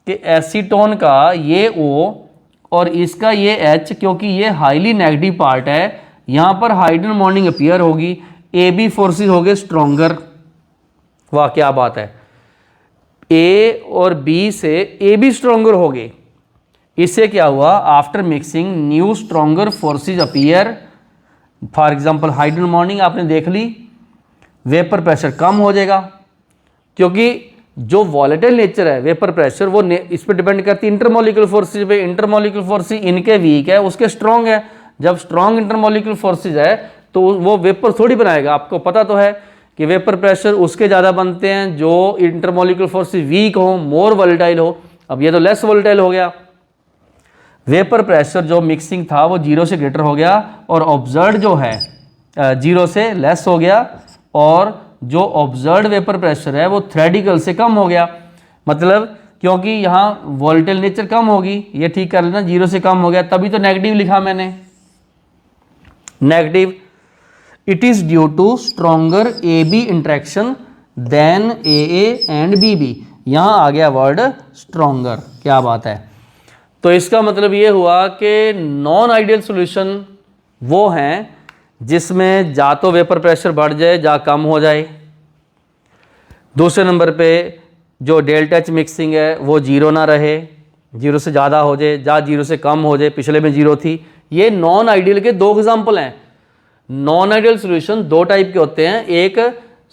कि एसीटोन का ये O और इसका ये H, क्योंकि ये हाईली नेगेटिव पार्ट है, यहाँ पर हाइड्रोजन बॉन्डिंग अपीयर होगी, AB फोर्सेस हो गए स्ट्रॉन्गर। वाह क्या बात है, A और B से AB स्ट्रॉन्गर हो गए। इससे क्या हुआ, after mixing new stronger forces appear. For example hydrogen bonding आपने देख ली, वेपर प्रेशर कम हो जाएगा, क्योंकि जो वॉलेटाइल नेचर है वेपर प्रेशर वो इस पर डिपेंड करती है इंटरमोलिकुलर फोर्सेज पे। इंटरमोलिकुलर फोर्सेज इनके वीक है, उसके स्ट्रॉन्ग है। जब स्ट्रॉन्ग इंटरमोलिकुलर फोर्सेज है तो वो वेपर थोड़ी बनाएगा। आपको पता तो है कि वेपर प्रेशर उसके ज़्यादा बनते हैं जो इंटरमोलिकुलर फोर्सेज वीक हो, मोर वोलेटाइल हो। अब ये तो लेस वोलेटाइल हो गया। वेपर प्रेशर जो मिक्सिंग था वो 0 से ग्रेटर हो गया, और ऑब्जर्व जो है 0 से लेस हो गया, और जो ऑब्जर्व वेपर प्रेशर है वो थ्रेडिकल से कम हो गया। मतलब क्योंकि यहाँ वोलेटाइल नेचर कम होगी, ये ठीक कर लेना, 0 से कम हो गया, तभी तो नेगेटिव लिखा मैंने, negative. It is due to stronger AB interaction than AA and BB। यहाँ आ गया वर्ड स्ट्रॉन्गर, क्या बात है। तो इसका मतलब ये हुआ कि नॉन आइडियल सॉल्यूशन वो हैं जिसमें जा तो वेपर प्रेशर बढ़ जाए जा कम हो जाए। दूसरे नंबर पे जो डेल्टा एच मिक्सिंग है वो 0 ना रहे, 0 से ज़्यादा हो जाए जा 0 से कम हो जाए, पिछले में 0 थी। ये नॉन आइडियल के 2 एग्जाम्पल हैं। नॉन आइडियल सॉल्यूशन 2 टाइप के होते हैं, एक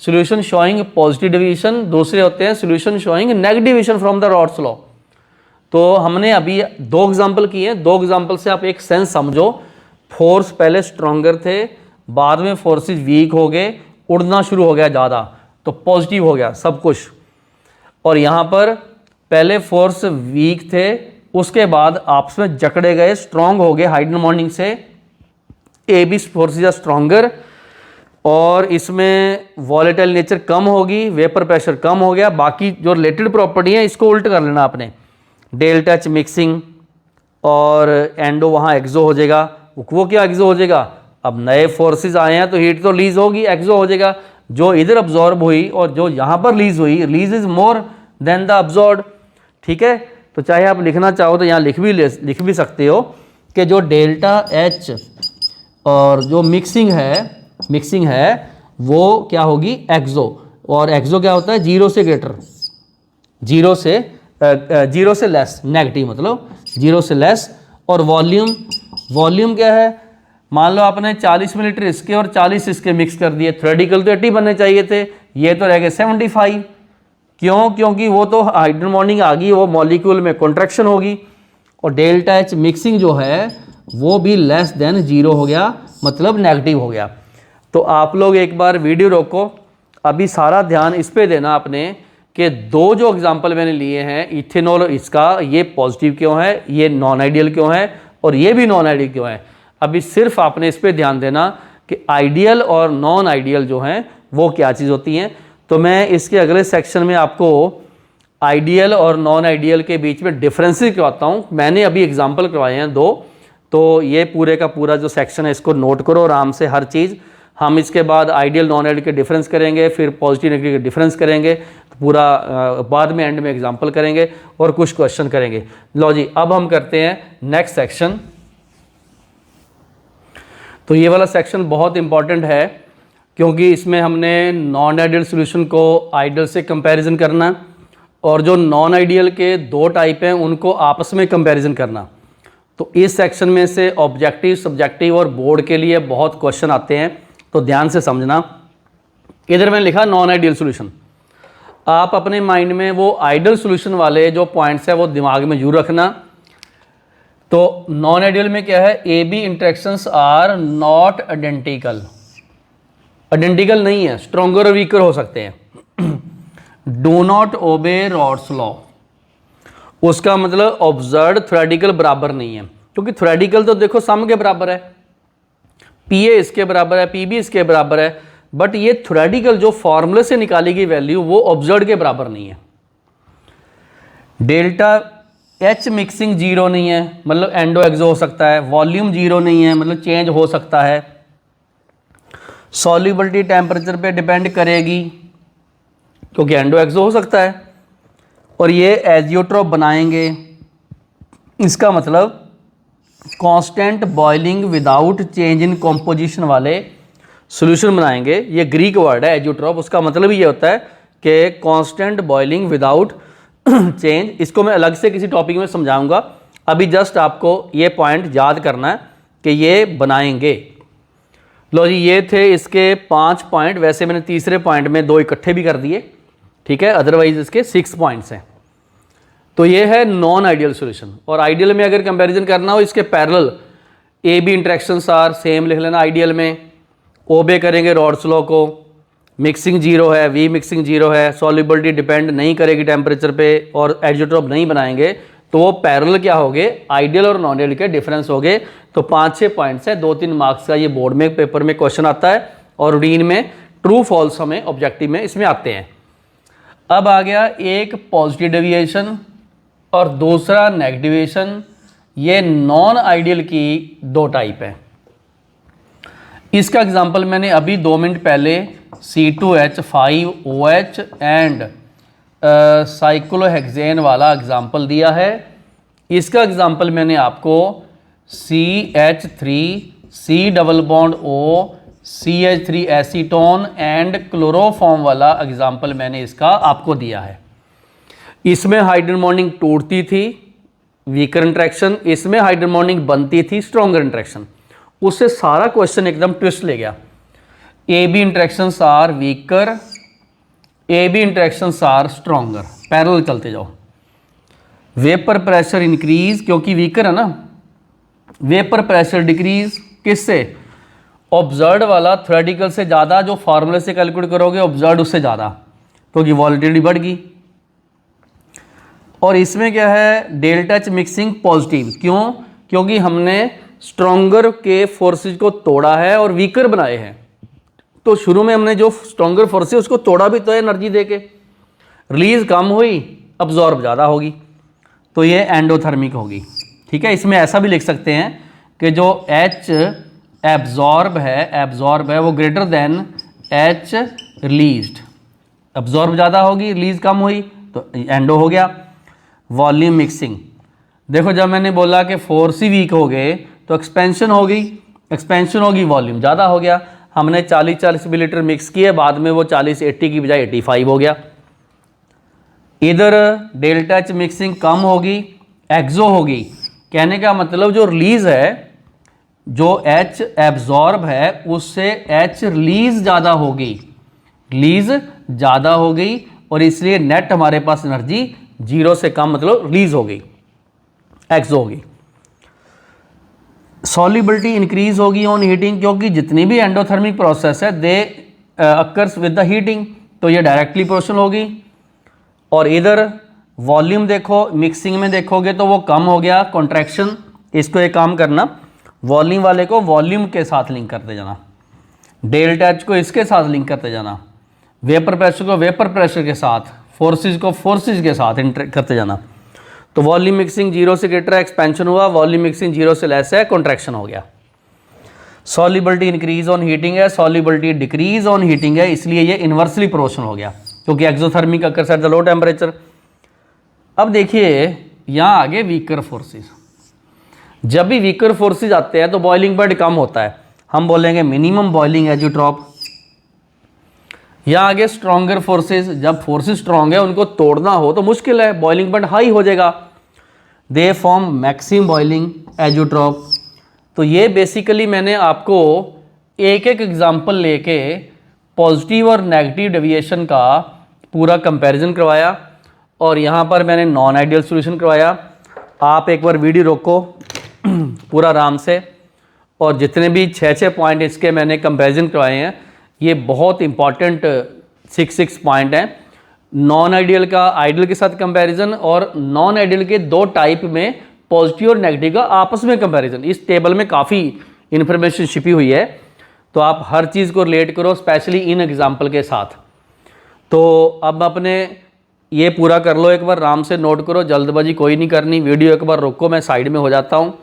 सॉल्यूशन शोइंग पॉजिटिव डिवीजन, दूसरे होते हैं solution showing negative division from the rods law. तो हमने अभी 2 एग्जाम्पल किए हैं, 2 एग्जाम्पल से आप एक सेंस समझो। फोर्स पहले स्ट्रॉन्गर थे, बाद में फोर्सेस वीक हो गए, उड़ना शुरू हो गया ज़्यादा, तो पॉजिटिव हो गया सब कुछ। और यहाँ पर पहले फोर्स वीक थे, उसके बाद आपस में जकड़े गए, स्ट्रॉन्ग हो गए हाइड्रोजन बॉन्डिंग से, AB फोर्सेस आर स्ट्रॉन्गर, और इसमें वॉलेटाइल नेचर कम होगी, वेपर प्रेशर कम हो गया। बाकी जो रिलेटेड प्रॉपर्टी है इसको उल्ट कर लेना आपने, डेल्टा एच मिक्सिंग और एंडो वहाँ एक्सो हो जाएगा। वो क्या एक्सो हो जाएगा, अब नए फोर्सेस आए हैं तो हीट तो रिलीज होगी, एक्सो हो जाएगा। जो इधर अब्जॉर्ब हुई और जो यहाँ पर रिलीज हुई, release is more than the absorb. ठीक है, तो चाहे आप लिखना चाहो तो यहाँ लिख भी सकते हो कि जो डेल्टा एच और जो मिक्सिंग है वो क्या होगी, एक्सो। और एक्सो क्या होता है, 0 से ग्रेटर, 0 से लेस, नेगेटिव मतलब 0 से लेस। और वॉल्यूम क्या है, मान लो आपने 40 मिलीलीटर इसके और 40 इसके मिक्स कर दिए, थ्रेडिकल तो 80 बनने चाहिए थे, ये तो रह गए 75। क्यों, क्योंकि वो तो हाइड्रोजन बॉन्डिंग आ गई, वो मॉलिक्यूल में कॉन्ट्रैक्शन होगी। और डेल्टा एच मिक्सिंग जो है वो भी लेस देन 0 हो गया, मतलब नेगेटिव हो गया। तो आप लोग एक बार वीडियो रोको, अभी सारा ध्यान इस पे देना आपने कि 2 जो एग्जाम्पल मैंने लिए हैं, इथेनॉल और इसका, ये पॉजिटिव क्यों है, ये नॉन आइडियल क्यों है, और ये भी नॉन आइडियल क्यों है। अभी सिर्फ आपने इस पे ध्यान देना कि आइडियल और नॉन आइडियल जो हैं वो क्या चीज़ होती हैं। तो मैं इसके अगले सेक्शन में आपको आइडियल और नॉन आइडियल के बीच में डिफरेंसेस करवाता हूँ। मैंने अभी एग्जाम्पल करवाए हैं 2, तो ये पूरे का पूरा जो सेक्शन है इसको नोट करो आराम से, हर चीज़ हम इसके बाद आइडियल नॉन आइडियल के डिफरेंस करेंगे, फिर पॉजिटिव नेगेटिव के डिफरेंस करेंगे, तो पूरा बाद में एंड में एग्जांपल करेंगे और कुछ क्वेश्चन करेंगे। लो जी, अब हम करते हैं नेक्स्ट सेक्शन। तो ये वाला सेक्शन बहुत इंपॉर्टेंट है क्योंकि इसमें हमने नॉन आइडियल सॉल्यूशन को आइडियल से कंपैरिजन करना और जो नॉन आइडियल के दो टाइप हैं उनको आपस में कंपैरिजन करना। तो इस सेक्शन में से ऑब्जेक्टिव, सब्जेक्टिव और बोर्ड के लिए बहुत क्वेश्चन आते हैं, तो ध्यान से समझना। इधर मैंने लिखा नॉन आइडियल सॉल्यूशन। आप अपने माइंड में वो आइडियल सॉल्यूशन वाले जो पॉइंट्स है वो दिमाग में जरूर रखना। तो नॉन आइडियल में क्या है, A B interactions are not identical. Identical नहीं है, स्ट्रॉन्गर और वीकर हो सकते हैं। Do not obey Raoult's law, उसका मतलब ऑब्जर्व थ्योरेटिकल बराबर नहीं है, क्योंकि थ्योरेटिकल तो देखो सम के बराबर है, पी ए इसके बराबर है, पी बी इसके बराबर है, बट ये थ्योरेटिकल जो फॉर्मूले से निकाली गई वैल्यू वो ऑब्जर्व के बराबर नहीं है। डेल्टा एच मिक्सिंग जीरो नहीं है, मतलब एंडो एक्सो हो सकता है। वॉल्यूम जीरो नहीं है, मतलब चेंज हो सकता है। सॉल्युबिलिटी टेम्परेचर पे डिपेंड करेगी क्योंकि एंडो एक्सो हो सकता है। और ये एजियोट्रोप बनाएंगे, इसका मतलब कांस्टेंट बॉइलिंग विदाउट चेंज इन कॉम्पोजिशन वाले सॉल्यूशन बनाएंगे। ये ग्रीक वर्ड है एजियोट्रोप, उसका मतलब ये होता है कि कांस्टेंट बॉइलिंग विदाउट चेंज। इसको मैं अलग से किसी टॉपिक में समझाऊंगा, अभी जस्ट आपको ये पॉइंट याद करना है कि ये बनाएंगे। लो जी, ये थे इसके 5 पॉइंट। वैसे मैंने तीसरे पॉइंट में 2 इकट्ठे भी कर दिए, ठीक है, अदरवाइज इसके 6 पॉइंट्स हैं। तो ये है नॉन आइडियल सॉल्यूशन। और आइडियल में अगर कंपैरिजन करना हो, इसके parallel A B interactions are same लिख लेना। आइडियल में ओबे करेंगे रॉड्स लॉ को, मिक्सिंग जीरो है, वी मिक्सिंग जीरो है, सॉल्युबिलिटी डिपेंड नहीं करेगी टेम्परेचर पे, और एजियोट्रोप नहीं बनाएंगे, तो वो पैरेलल क्या हो गए, आइडियल और नॉन आइडियल के डिफरेंस हो गए। तो 5-6 पॉइंट्स है, 2-3 मार्क्स का ये बोर्ड में पेपर में क्वेश्चन आता है और रूटीन में ट्रू फॉल्स हमें ऑब्जेक्टिव में इसमें आते हैं। अब आ गया एक पॉजिटिव डेविएशन और दूसरा नेगेटिव डेविएशन। ये नॉन आइडियल की 2 टाइप है। इसका एग्जांपल मैंने अभी 2 मिनट पहले C2H5OH एंड साइक्लोहेक्सेन वाला एग्जांपल दिया है। इसका एग्जांपल मैंने आपको CH3C double bond O CH3 acetone and chloroform वाला एग्जांपल मैंने इसका आपको दिया है। इसमें हाइड्रोजन बॉन्डिंग टूटती थी, वीकर इंटरेक्शन, इसमें हाइड्रोजन बॉन्डिंग बनती थी, स्ट्रॉन्गर इंटरेक्शन। उससे सारा क्वेश्चन एकदम ट्विस्ट ले गया। A B interactions are weaker, A B interactions are stronger, parallel चलते जाओ। वेपर प्रेशर इंक्रीज, क्योंकि वीकर है ना, वेपर प्रेशर डिक्रीज किससे, ऑब्जर्व वाला थ्योरेटिकल से ज़्यादा, जो फार्मूले से कैलकुलेट करोगे ऑब्जर्व उससे ज़्यादा, क्योंकि वॉलेटिलिटी बढ़ गई। और इसमें क्या है, डेल्टा एच मिक्सिंग पॉजिटिव, क्यों, क्योंकि हमने स्ट्रॉन्गर के फोर्सेज को तोड़ा है और वीकर बनाए हैं। तो शुरू में हमने जो स्ट्रॉन्गर फोर्स है उसको तोड़ा भी तो है एनर्जी देके, रिलीज कम हुई, अब्जॉर्ब ज़्यादा होगी, तो ये एंडोथर्मिक होगी। ठीक है, इसमें ऐसा भी लिख सकते हैं कि जो H एब्जॉर्ब है वो greater than H released, absorb ज़्यादा होगी, रिलीज कम हुई, तो एंडो हो गया। वॉल्यूम मिक्सिंग, देखो जब मैंने बोला कि फोर्स ही वीक हो गए तो एक्सपेंशन हो गई, एक्सपेंशन होगी, वॉल्यूम ज़्यादा हो गया। हमने 40-40 मिलीलीटर मिक्स किए, बाद में वो 40-80 की बजाय 85 हो गया। इधर डेल्टा एच मिक्सिंग कम होगी, एक्सो होगी, कहने का मतलब जो रिलीज है, जो H एब्जॉर्ब है उससे H रिलीज ज़्यादा होगी, रिलीज ज़्यादा हो गई, और इसलिए नेट हमारे पास एनर्जी 0 से कम, मतलब रिलीज हो गई, एक्सो होगी। सॉल्युबिलिटी इंक्रीज होगी ऑन हीटिंग, क्योंकि जितनी भी एंडोथर्मिक प्रोसेस है दे अकर्स विद द हीटिंग, तो ये डायरेक्टली प्रोपोर्शनल होगी। और इधर वॉल्यूम देखो, मिक्सिंग में देखोगे तो वो कम हो गया, कॉन्ट्रैक्शन। इसको एक काम करना, वॉल्यूम वाले को वॉल्यूम के साथ लिंक करते जाना, डेल्टा एच को इसके साथ लिंक करते जाना, वेपर प्रेशर को वेपर प्रेशर के साथ, फोर्सेज को फोर्सेज के साथ करते जाना। तो वॉल्यूम मिक्सिंग 0 से ग्रेटर है, एक्सपेंशन हुआ, वॉल्यूम मिक्सिंग 0 से लेस है, कॉन्ट्रैक्शन हो गया। सॉल्युबिलिटी इंक्रीज ऑन हीटिंग है, सॉल्युबिलिटी डिक्रीज ऑन हीटिंग है, इसलिए ये इन्वर्सली प्रोपोर्शनल हो गया क्योंकि exothermic occurs at the low temperature. अब देखिए यहाँ आगे वीकर फोर्सेस, जब भी वीकर फोर्सेस आते हैं तो बॉइलिंग पॉइंट कम होता है, हम बोलेंगे मिनिमम बॉइलिंग एजियोट्रॉप। यहाँ आगे स्ट्रॉन्गर फोर्सेस, जब फोर्सेस स्ट्रॉन्ग है उनको तोड़ना हो तो मुश्किल है, बॉइलिंग पॉइंट हाई हो जाएगा, they form maximum boiling azeotrope. तो ये बेसिकली मैंने आपको एक एक एग्जांपल लेके पॉजिटिव और नेगेटिव डेविएशन का पूरा कंपैरिजन करवाया और यहाँ पर मैंने नॉन आइडियल सॉल्यूशन करवाया। आप एक बार वीडियो रोको पूरा आराम से, और जितने भी 6 पॉइंट इसके मैंने कंपैरिजन करवाए हैं ये बहुत इंपॉर्टेंट 6 पॉइंट हैं। नॉन आइडियल का आइडियल के साथ कंपैरिजन और नॉन आइडियल के 2 टाइप में पॉजिटिव और नेगेटिव का आपस में कंपैरिजन। इस टेबल में काफ़ी इन्फॉर्मेशन छिपी हुई है, तो आप हर चीज़ को रिलेट करो स्पेशली इन एग्जाम्पल के साथ। तो अब अपने ये पूरा कर लो, एक बार आराम से नोट करो, जल्दबाजी कोई नहीं करनी, वीडियो एक बार रोको, मैं साइड में हो जाता हूँ।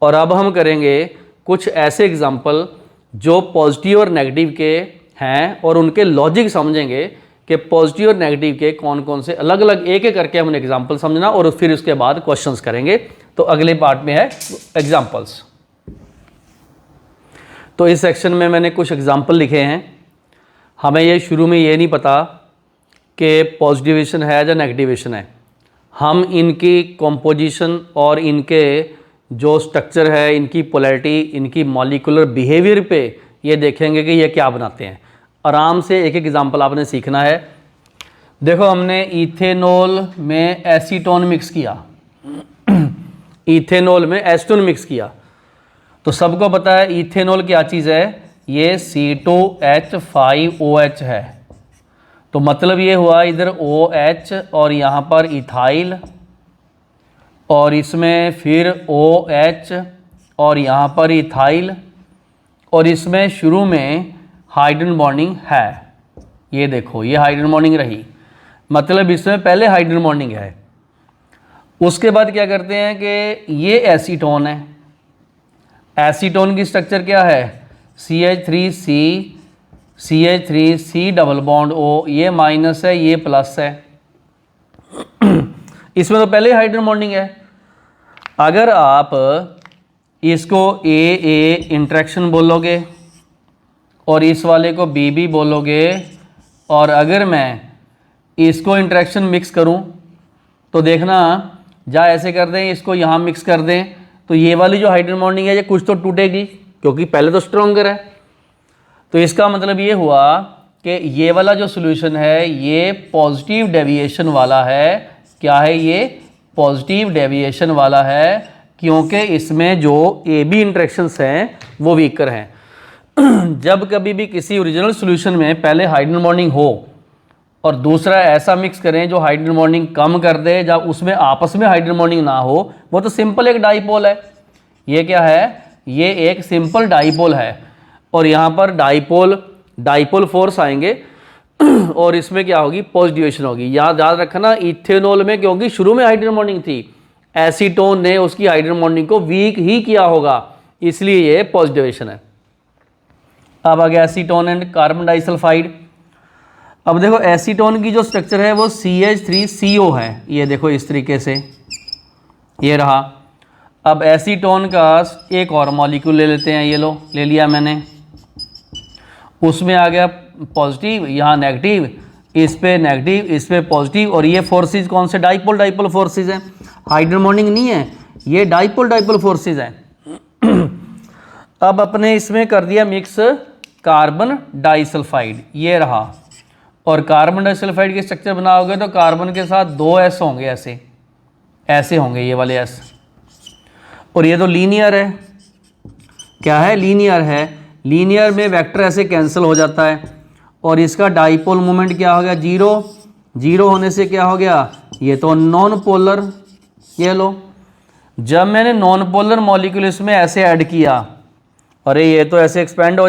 और अब हम करेंगे कुछ ऐसे एग्जाम्पल जो पॉजिटिव और नेगेटिव के हैं और उनके लॉजिक समझेंगे कि पॉजिटिव और नेगेटिव के कौन कौन से अलग अलग एक एक करके हमने एग्जाम्पल समझना और फिर उसके बाद क्वेश्चंस करेंगे। तो अगले पार्ट में है एग्जाम्पल्स। तो इस सेक्शन में मैंने कुछ एग्जाम्पल लिखे हैं। हमें ये शुरू में ये नहीं पता कि पॉजिटिवेशन है या नेगेटिवेशन है, हम इनकी कॉम्पोजिशन और इनके जो स्ट्रक्चर है, इनकी पोलैरिटी, इनकी मॉलिक्यूलर बिहेवियर पे ये देखेंगे कि ये क्या बनाते हैं। आराम से एक एक एग्जांपल आपने सीखना है। देखो हमने इथेनॉल में एसीटोन मिक्स किया, इथेनॉल में एसीटोन मिक्स किया, तो सबको पता है इथेनॉल क्या चीज़ है, ये C2H5OH है। तो मतलब ये हुआ इधर OH और यहाँ पर इथाइल और इसमें फिर OH और यहाँ पर इथाइल और इसमें शुरू में हाइड्रोजन बॉन्डिंग है। ये देखो ये हाइड्रोजन बॉन्डिंग रही, मतलब इसमें पहले हाइड्रोजन बॉन्डिंग है। उसके बाद क्या करते हैं कि ये एसीटोन है, एसीटोन की स्ट्रक्चर क्या है, CH3C डबल बॉन्ड O, ये माइनस है ये प्लस है। इसमें तो पहले हाइड्रोजन बॉन्डिंग है। अगर आप इसको AA इंट्रैक्शन बोलोगे और इस वाले को BB बोलोगे, और अगर मैं इसको इंट्रैक्शन मिक्स करूं तो देखना, या ऐसे कर दें इसको यहाँ मिक्स कर दें तो ये वाली जो हाइड्रोजन बॉन्डिंग है ये कुछ तो टूटेगी क्योंकि पहले तो स्ट्रॉन्गर है। तो इसका मतलब ये हुआ कि ये वाला जो सॉल्यूशन है ये पॉजिटिव डेविएशन वाला है। क्या है ये, पॉजिटिव डेविएशन वाला है, क्योंकि इसमें जो AB इंट्रैक्शंस हैं वो वीकर हैं। जब कभी भी किसी ओरिजिनल सॉल्यूशन में पहले हाइड्रोजन बॉन्डिंग हो और दूसरा ऐसा मिक्स करें जो हाइड्रोजन बॉन्डिंग कम कर दे, जब उसमें आपस में हाइड्रोजन बॉन्डिंग ना हो, वो तो सिंपल एक डाइपोल है। ये क्या है, ये एक सिंपल डाइपोल है। और यहाँ पर डाइपोल फोर्स आएंगे और इसमें क्या होगी, पॉजिटिवेशन होगी। याद रखना इथेनॉल में क्योंकि शुरू में हाइड्रोजन बॉन्डिंग थी, एसीटोन ने उसकी हाइड्रोजन बॉन्डिंग को वीक ही किया होगा, इसलिए ये पॉजिटिवेशन है। अब आ गया एसीटोन एंड कार्बन डाइसल्फाइड। अब देखो एसीटोन की जो स्ट्रक्चर है वो CH3CO है, ये देखो इस तरीके से ये रहा। अब एसीटोन का एक और मॉलिक्यूल ले लेते हैं, ये लो ले लिया मैंने, उसमें आ गया पॉजिटिव, यहाँ नेगेटिव, इस पे नेगेटिव, इस पे पॉजिटिव, और ये फोर्सेस कौन से, डाइपोल फोर्सेस हैं, हाइड्रोजन बॉन्डिंग नहीं है, ये डाइपोल फोर्सेस हैं। अब अपने इसमें कर दिया मिक्स कार्बन डाइसल्फाइड, ये रहा। और कार्बन डाइसल्फाइड के स्ट्रक्चर बनाओगे तो कार्बन के साथ 2 S होंगे, ऐसे होंगे ये वाले S, और ये तो लीनियर है। क्या है, लीनियर है। लीनियर में वेक्टर ऐसे कैंसिल हो जाता है और इसका डाइपोल मोमेंट क्या हो गया, 0 होने से क्या हो गया, ये तो नॉन पोलर। ये लो, जब मैंने नॉन पोलर मॉलिक्यूल इसमें ऐसे ऐड किया, अरे ये तो ऐसे एक्सपेंड हो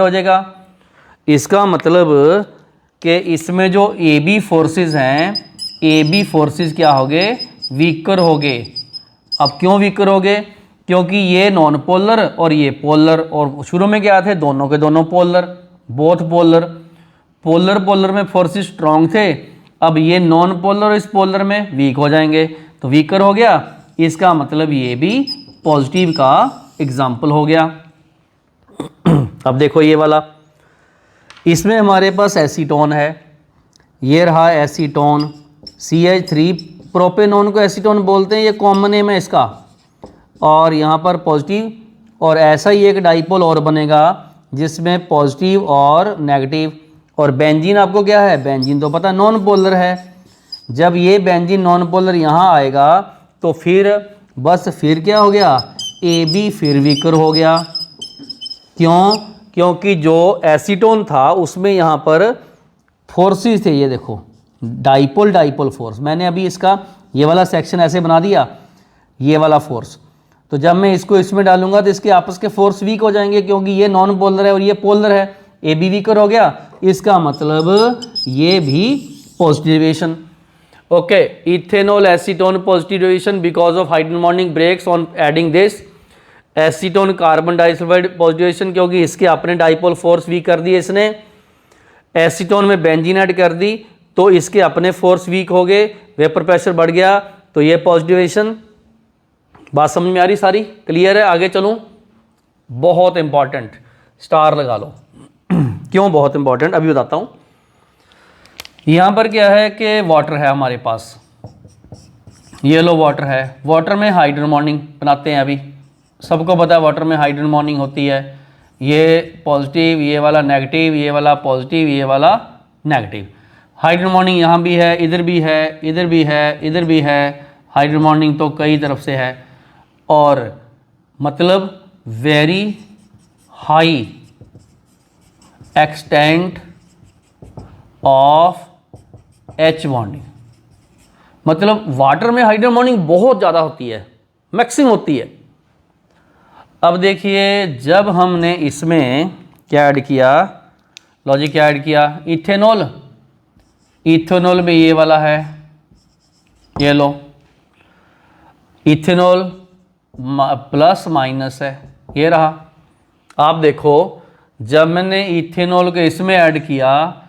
जाएगा। इसका मतलब कि इसमें जो AB फोर्सेस हैं, AB फोर्सेस क्या हो गए, वीकर हो गए। अब क्यों वीकर हो गए, क्योंकि ये नॉन पोलर और ये पोलर, और शुरू में क्या थे, दोनों के दोनों polar, both polar. Polar polar में फोर्सेस स्ट्रॉन्ग थे, अब ये नॉन पोलर इस पोलर में वीक हो जाएंगे, तो वीकर हो गया, इसका मतलब ये भी पॉजिटिव का एग्जाम्पल हो गया। अब देखो ये वाला, इसमें हमारे पास एसीटोन है, ये रहा एसीटोन CH3, प्रोपेनॉन को एसीटोन बोलते हैं, ये कॉमन नेम है इसका, और यहाँ पर पॉजिटिव, और ऐसा ही एक डाइपोल और बनेगा जिसमें पॉजिटिव और नेगेटिव। और बेंजीन आपको क्या है, बेंजीन तो पता नॉन पोलर है, जब ये बेंजीन नॉन पोलर यहाँ आएगा तो फिर बस फिर क्या हो गया, AB फिर वीकर हो गया। क्यों, क्योंकि जो एसीटोन था उसमें यहाँ पर फोर्सेस थे, ये देखो डाइपोल डाइपोल फोर्स, मैंने अभी इसका ये वाला सेक्शन ऐसे बना दिया, ये वाला फोर्स, तो जब मैं इसको इसमें डालूंगा तो इसके आपस के फोर्स वीक हो जाएंगे, क्योंकि ये नॉन पोलर है और ये पोलर है, AB वीकर हो गया, इसका मतलब ये भी positive deviation. Okay, ethanol acetone positive deviation because of hydrogen bonding breaks on adding this. Acetone carbon disulphide positive deviation, क्योंकि इसके अपने डाइपोल फोर्स वीक कर दिए इसने, एसीटोन में बेंजीन ऐड कर दी तो इसके अपने फोर्स वीक हो गए, वेपर प्रेशर बढ़ गया, तो ये पॉजिटिव डेविएशन। बात समझ में आ रही सारी, क्लियर है? आगे चलूं, बहुत इंपॉर्टेंट, स्टार लगा लो। क्यों बहुत इंपॉर्टेंट, अभी बताता हूं। यहां पर क्या है कि वाटर है हमारे पास, ये लो वाटर है, वाटर में हाइड्रोजन बॉन्डिंग बनाते हैं, अभी सबको पता है वाटर में हाइड्रोजन बॉन्डिंग होती है, ये पॉजिटिव, ये वाला नेगेटिव, ये वाला पॉजिटिव, ये वाला नेगेटिव। हाइड्रोजन बॉन्डिंग यहाँ भी है, इधर भी है, इधर भी है, इधर भी है, हाइड्रोजन बॉन्डिंग तो कई तरफ से है, और मतलब very high extent of H bonding, मतलब वाटर में हाइड्रोजन बॉन्डिंग बहुत ज़्यादा होती है, मैक्सिमम होती है। अब देखिए जब हमने इसमें क्या ऐड किया, लॉजिक क्या ऐड किया, इथेनॉल, इथेनॉल में ये वाला है, ये लो इथेनॉल प्लस माइनस है, ये रहा। आप देखो जब मैंने इथेनॉल को इसमें ऐड किया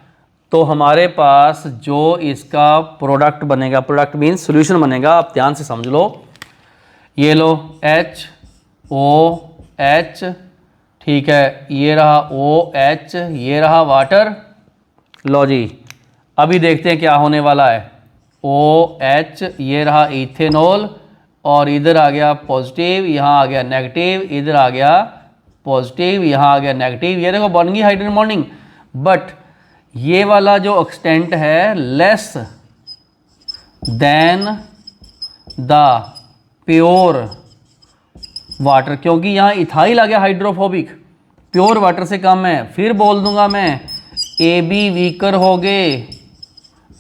तो हमारे पास जो इसका प्रोडक्ट बनेगा, प्रोडक्ट मीन्स सॉल्यूशन बनेगा, आप ध्यान से समझ लो, ये लो HOH, ठीक है, ये रहा OH, ये रहा वाटर। लो जी अभी देखते हैं क्या होने वाला है, OH, ये रहा इथेनॉल, और इधर आ गया पॉजिटिव, यहाँ आ गया नेगेटिव, इधर आ गया पॉजिटिव, यहाँ आ गया नेगेटिव, ये देखो बन गई हाइड्रोजन बॉन्डिंग। बट ये वाला जो एक्सटेंट है less than the pure water, क्योंकि यहाँ इथाइल आ गया हाइड्रोफोबिक, प्योर वाटर से कम है। फिर बोल दूंगा मैं AB वीकर हो गए,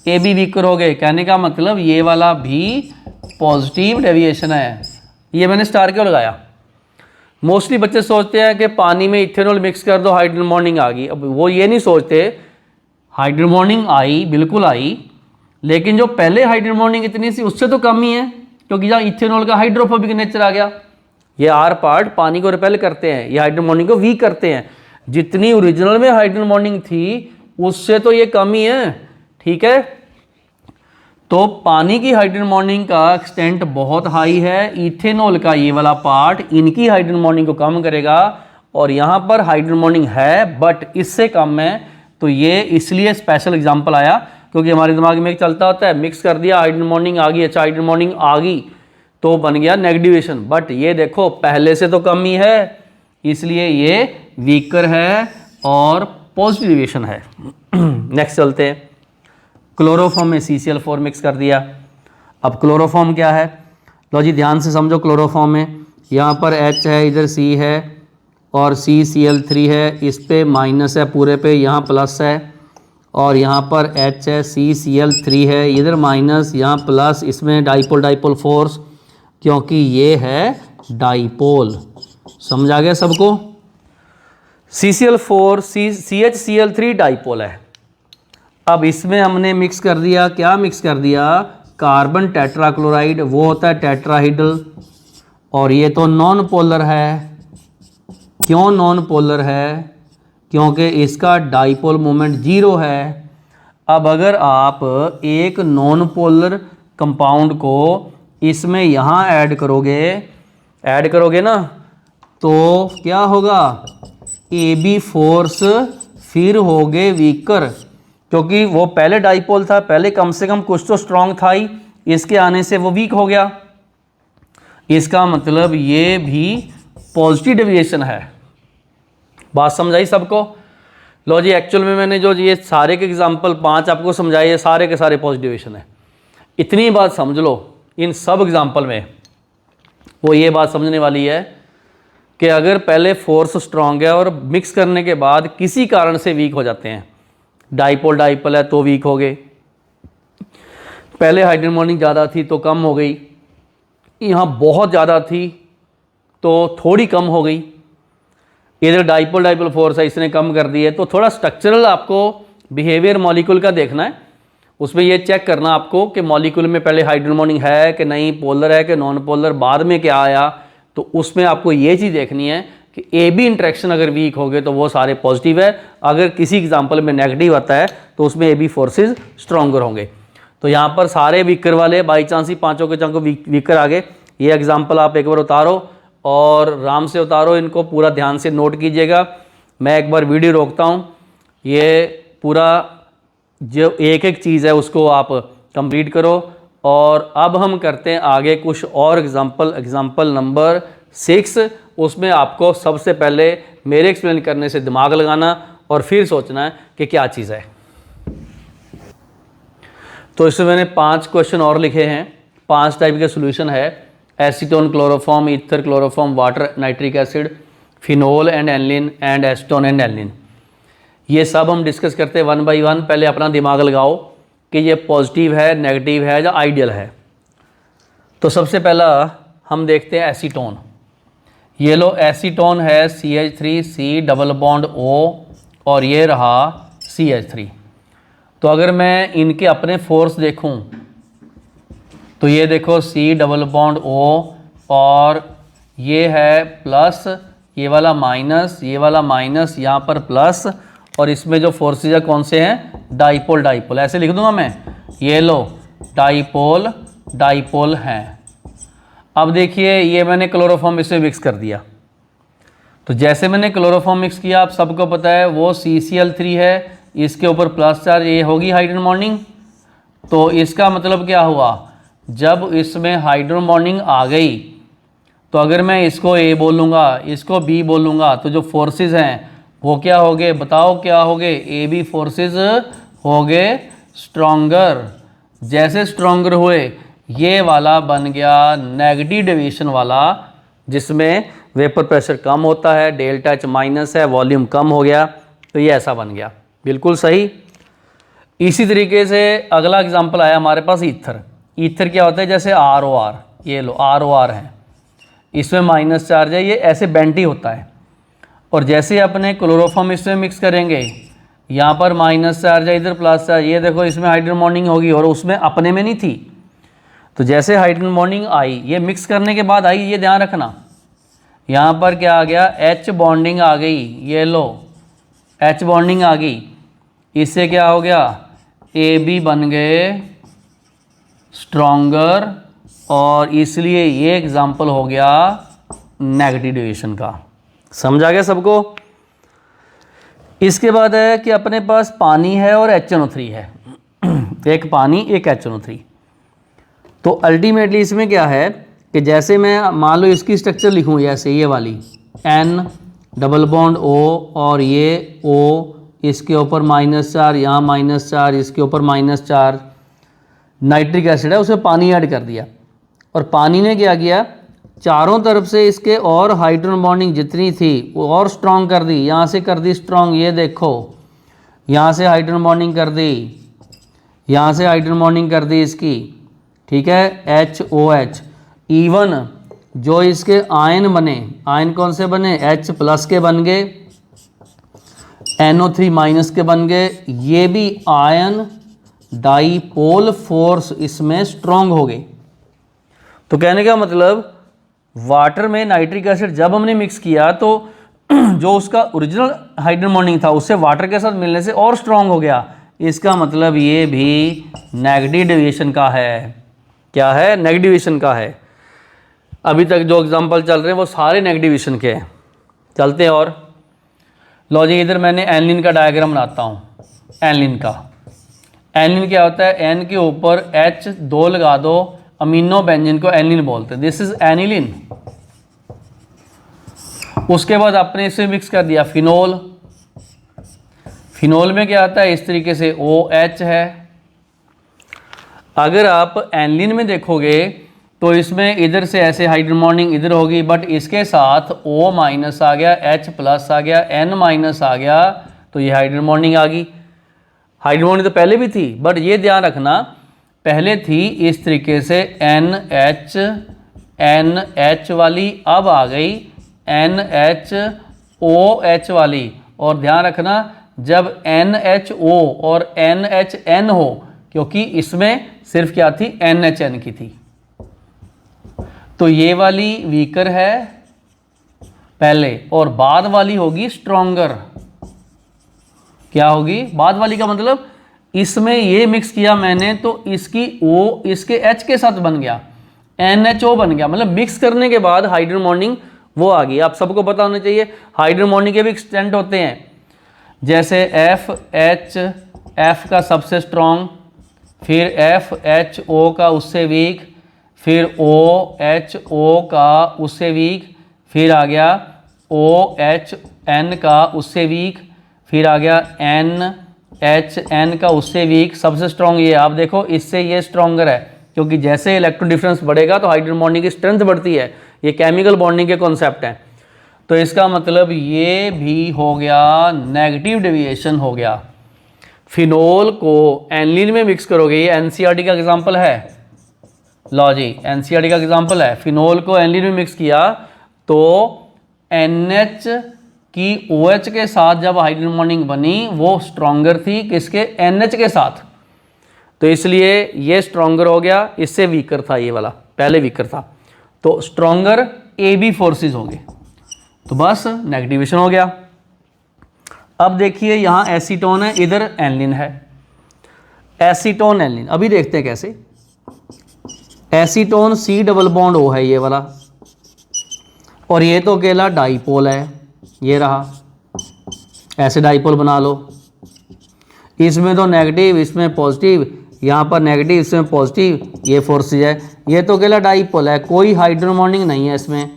AB वीकर हो गए, कहने का मतलब ये वाला भी पॉजिटिव डेविएशन है। ये मैंने स्टार क्यों लगाया, मोस्टली बच्चे सोचते हैं कि पानी में इथेनॉल मिक्स कर दो हाइड्रोजन बॉन्डिंग आ गई, अब वो ये नहीं सोचते, हाइड्रोजन बॉन्डिंग आई, बिल्कुल आई, लेकिन जो पहले हाइड्रोजन बॉन्डिंग इतनी सी उससे तो कम ही है, क्योंकि जहाँ इथेनॉल का हाइड्रोफोबिक नेचर आ गया, ये R पार्ट पानी को रिपेल करते हैं, ये हाइड्रोजन बॉन्डिंग को वीक करते हैं, जितनी ओरिजिनल में हाइड्रोजन बॉन्डिंग थी उससे तो ये कम ही है, ठीक है। तो पानी की हाइड्रोजन बॉन्डिंग का एक्सटेंट बहुत हाई है, इथेनॉल का ये वाला पार्ट इनकी हाइड्रोजन बॉन्डिंग को कम करेगा, और यहाँ पर हाइड्रोजन बॉन्डिंग है बट इससे कम है, तो ये इसलिए स्पेशल एग्जांपल आया, क्योंकि हमारे दिमाग में एक चलता होता है मिक्स कर दिया, हाइड्रोजन बॉन्डिंग आ गई, अच्छा हाइड्रोजन बॉन्डिंग आ गई तो बन गया नेगेटिवेशन, बट ये देखो पहले से तो कम ही है, इसलिए ये वीकर है और पॉजिटिव डेविएशन है। नेक्स्ट चलते हैं, क्लोरोफॉर्म में CCl4 मिक्स कर दिया। अब क्लोरोफॉर्म क्या है, लो जी ध्यान से समझो, क्लोरोफॉर्म में यहाँ पर H है, इधर C है और CCl3 है, इस पे माइनस है पूरे पे, यहाँ प्लस है, और यहाँ पर H है, CCl3 है, इधर माइनस, यहाँ प्लस, इसमें डाइपोल डाइपोल फोर्स, क्योंकि ये है डाइपोल। समझ आ गया सबको? CCl4 CHCl3 डाइपोल है। अब इसमें हमने मिक्स कर दिया, क्या मिक्स कर दिया, कार्बन टेट्राक्लोराइड, वो होता है टेट्राहीड्रल, और ये तो नॉन पोलर है। क्यों नॉन पोलर है? क्योंकि इसका डाइपोल मोमेंट 0 है। अब अगर आप एक नॉन पोलर कंपाउंड को इसमें यहाँ ऐड करोगे ना, तो क्या होगा? AB फोर्स फिर हो गए वीकर, क्योंकि वो पहले डाइपोल था, पहले कम से कम कुछ तो स्ट्रांग था ही, इसके आने से वो वीक हो गया। इसका मतलब ये भी पॉजिटिव डेविएशन है। बात समझाई सबको? लो जी, एक्चुअल में मैंने जो ये सारे के एग्जाम्पल 5 आपको समझाए, ये सारे के सारे पॉजिटिव डेविएशन है। इतनी बात समझ लो इन सब एग्जाम्पल में, वो ये बात समझने वाली है कि अगर पहले फोर्स स्ट्रांग है और मिक्स करने के बाद किसी कारण से वीक हो जाते हैं, डाइपोल है तो वीक हो गए, पहले हाइड्रोजन बॉन्डिंग ज़्यादा थी तो कम हो गई, यहाँ बहुत ज़्यादा थी तो थोड़ी कम हो गई, इधर डाइपोल फोर्स है इसने कम कर दी है, तो थोड़ा स्ट्रक्चरल आपको बिहेवियर मॉलिक्यूल का देखना है। उसमें ये चेक करना आपको कि मॉलिक्यूल में पहले हाइड्रोजन बॉन्डिंग है कि नहीं, पोलर है कि नॉन पोलर, बाद में क्या आया। तो उसमें आपको ये चीज़ देखनी है कि AB इंट्रैक्शन अगर वीक हो गए तो वो सारे पॉजिटिव है, अगर किसी एग्जाम्पल में नेगेटिव आता है तो उसमें AB फोर्सेज स्ट्रॉन्गर होंगे। तो यहाँ पर सारे वीकर वाले बाई चांस ही पाँचों के चांकों वीकर आ गए। ये एग्जाम्पल आप एक बार उतारो और आराम से उतारो, इनको पूरा ध्यान से नोट कीजिएगा। मैं एक बार वीडियो रोकता हूँ, ये पूरा जो एक एक चीज़ है उसको आप कंप्लीट करो। और अब हम करते हैं आगे कुछ और एग्जाम्पल नंबर 6। उसमें आपको सबसे पहले मेरे एक्सप्लेन करने से दिमाग लगाना और फिर सोचना है कि क्या चीज़ है। तो इसमें मैंने 5 क्वेश्चन और लिखे हैं, 5 टाइप के सोल्यूशन है: acetone, chloroform, ether, chloroform, water, nitric acid, phenol and aniline and acetone and aniline. ये सब हम डिस्कस करते हैं 1 बाई 1। पहले अपना दिमाग लगाओ कि ये पॉजिटिव है, नेगेटिव है या आइडियल है। तो सबसे पहला हम देखते हैं एसीटोन। ये लो एसीटोन है CH3C डबल बॉन्ड O और ये रहा CH3। तो अगर मैं इनके अपने फोर्स देखूं तो ये देखो C डबल बॉन्ड O और ये है प्लस, ये वाला माइनस, ये वाला माइनस, यहाँ पर प्लस, और इसमें जो फोर्सेज है कौन से हैं? डाइपोल। ऐसे लिख दूंगा मैं, ये लो डाइपोल हैं। अब देखिए ये मैंने क्लोरोफॉर्म इसमें मिक्स कर दिया। तो जैसे मैंने क्लोरोफॉर्म मिक्स किया, आप सबको पता है वो CCl3 है, इसके ऊपर प्लस चार्ज, ये होगी हाइड्रोजन बॉन्डिंग। तो इसका मतलब क्या हुआ? जब इसमें हाइड्रोजन बॉन्डिंग आ गई तो अगर मैं इसको A बोलूँगा, इसको B बोलूँगा, तो जो फोर्सेज हैं वो क्या हो गए? बताओ क्या हो गए? AB फोर्सेस हो गए स्ट्रॉन्गर। जैसे स्ट्रॉन्गर हुए, ये वाला बन गया नेगेटिव डेविएशन वाला, जिसमें वेपर प्रेशर कम होता है, डेल्टा H माइनस है, वॉल्यूम कम हो गया, तो ये ऐसा बन गया। बिल्कुल सही। इसी तरीके से अगला एग्जाम्पल आया हमारे पास ईथर। ईथर क्या होता है? जैसे ROR, ये लो ROR है, इसमें माइनस चार्ज है, ये ऐसे बेंटी होता है। और जैसे अपने क्लोरोफॉर्म इसमें मिक्स करेंगे, यहाँ पर माइनस चार्ज है, इधर प्लस चार्ज, ये देखो इसमें हाइड्रोजन बॉन्डिंग होगी और उसमें अपने में नहीं थी। तो जैसे हाइड्रोजन बॉन्डिंग आई, ये मिक्स करने के बाद आई, ये ध्यान रखना, यहाँ पर क्या आ गया? H बॉन्डिंग आ गई, ये लो H बॉन्डिंग आ गई। इससे क्या हो गया? AB बन गए स्ट्रॉन्गर, और इसलिए ये एग्जाम्पल हो गया नेगेटिव डेविएशन का। समझ आ गया सबको? इसके बाद है कि अपने पास पानी है और HNO3 है एक पानी एक HNO3। तो अल्टीमेटली इसमें क्या है कि जैसे मैं मान लो इसकी स्ट्रक्चर लिखूँ, जैसे ये वाली N डबल बॉन्ड O और ये O, इसके ऊपर माइनस चार्ज, यहाँ माइनस चार्ज, इसके ऊपर माइनस चार्ज, नाइट्रिक एसिड है, उसमें पानी ऐड कर दिया। और पानी ने क्या किया? चारों तरफ से इसके और हाइड्रोजन बॉन्डिंग जितनी थी वो और स्ट्रॉन्ग कर दी, यहाँ से कर दी स्ट्रॉन्ग, ये देखो यहाँ से हाइड्रोजन बॉन्डिंग कर दी, यहाँ से हाइड्रोजन बॉन्डिंग कर दी इसकी, ठीक है, HOH। इवन जो इसके आयन बने, आयन कौन से बने? H प्लस के बन गए, NO3 माइनस के बन गए, ये भी आयन डाइपोल फोर्स इसमें स्ट्रॉन्ग हो गए। तो कहने का मतलब वाटर में नाइट्रिक एसिड जब हमने मिक्स किया तो जो उसका ओरिजिनल हाइड्रोजन बॉन्डिंग था उससे वाटर के साथ मिलने से और स्ट्रांग हो गया। इसका मतलब ये भी नेगेटिव डेविएशन का है। क्या है? नेगेटिव डेविएशन का है। अभी तक जो एग्जांपल चल रहे हैं वो सारे नेगेटिव डेविएशन के हैं। चलते हैं और लो जी, इधर मैंने एनिलीन का डायग्राम बनाता हूँ। एनिलीन का, एनिलीन क्या होता है? एन के ऊपर H2 लगा दो, अमीनो बेंजीन को एनिलीन बोलते हैं। This is aniline. उसके बाद आपने इसे मिक्स कर दिया फिनोल। फिनोल में क्या आता है? इस तरीके से OH है। अगर आप एनिलीन में देखोगे तो इसमें इधर से ऐसे हाइड्रोजन बॉन्डिंग इधर होगी, बट इसके साथ O माइनस आ गया, H प्लस आ गया, N माइनस आ गया, तो ये हाइड्रोजन बॉन्डिंग आ गई। हाइड्रोजन बॉन्डिंग तो पहले भी थी, बट ये ध्यान रखना पहले थी इस तरीके से NH वाली, अब आ गई NHOH वाली। और ध्यान रखना जब NHO और NHN हो, क्योंकि इसमें सिर्फ क्या थी? NHN की थी। तो ये वाली वीकर है पहले, और बाद वाली होगी स्ट्रॉन्गर। क्या होगी? बाद वाली का मतलब इसमें ये मिक्स किया मैंने तो इसकी O इसके H के साथ बन गया, NHO बन गया। मतलब मिक्स करने के बाद हाइड्रोजन बॉन्डिंग वो आ गई। आप सबको पता होना चाहिए हाइड्रोजन बॉन्डिंग के भी एक्सटेंट होते हैं, जैसे FH, F का सबसे स्ट्रॉन्ग, फिर FHO का उससे वीक, फिर OHO का उससे वीक, फिर आ गया OHN का उससे वीक, फिर आ गया NHN का उससे वीक। सबसे स्ट्रॉन्ग ये, आप देखो इससे ये स्ट्रॉन्गर है, क्योंकि जैसे इलेक्ट्रॉन डिफरेंस बढ़ेगा तो हाइड्रोजन बॉन्डिंग की स्ट्रेंथ बढ़ती है। ये केमिकल बॉन्डिंग के कॉन्सेप्ट हैं। तो इसका मतलब ये भी हो गया नेगेटिव डेविएशन हो गया। फिनोल को एनिलीन में मिक्स करोगे, ये एनसीईआरटी का एग्जांपल है। लो जी, एनसीईआरटी का एग्जांपल है। फिनोल को एनिलीन में मिक्स किया तो NH की OH के साथ जब हाइड्रोजन बॉन्डिंग बनी वो स्ट्रॉन्गर थी किसके? NH के साथ। तो इसलिए ये स्ट्रॉन्गर हो गया, इससे वीकर था ये वाला, पहले वीकर था। तो स्ट्रॉन्गर AB फोर्सेस हो गए, तो बस नेगेटिवेशन हो गया। अब देखिए यहाँ एसीटोन है, इधर एनिलीन है। एसीटोन एनिलीन अभी देखते हैं कैसे। Acetone C double bond O है ये वाला, और ये तो अकेला डाइपोल है, ये रहा। ऐसे डाइपोल बना लो, इसमें तो नेगेटिव इसमें पॉजिटिव, यहाँ पर नेगेटिव इसमें पॉजिटिव, ये फोर्सेज है। ये तो अकेला डाइपोल है, कोई हाइड्रोजन बॉन्डिंग नहीं है इसमें।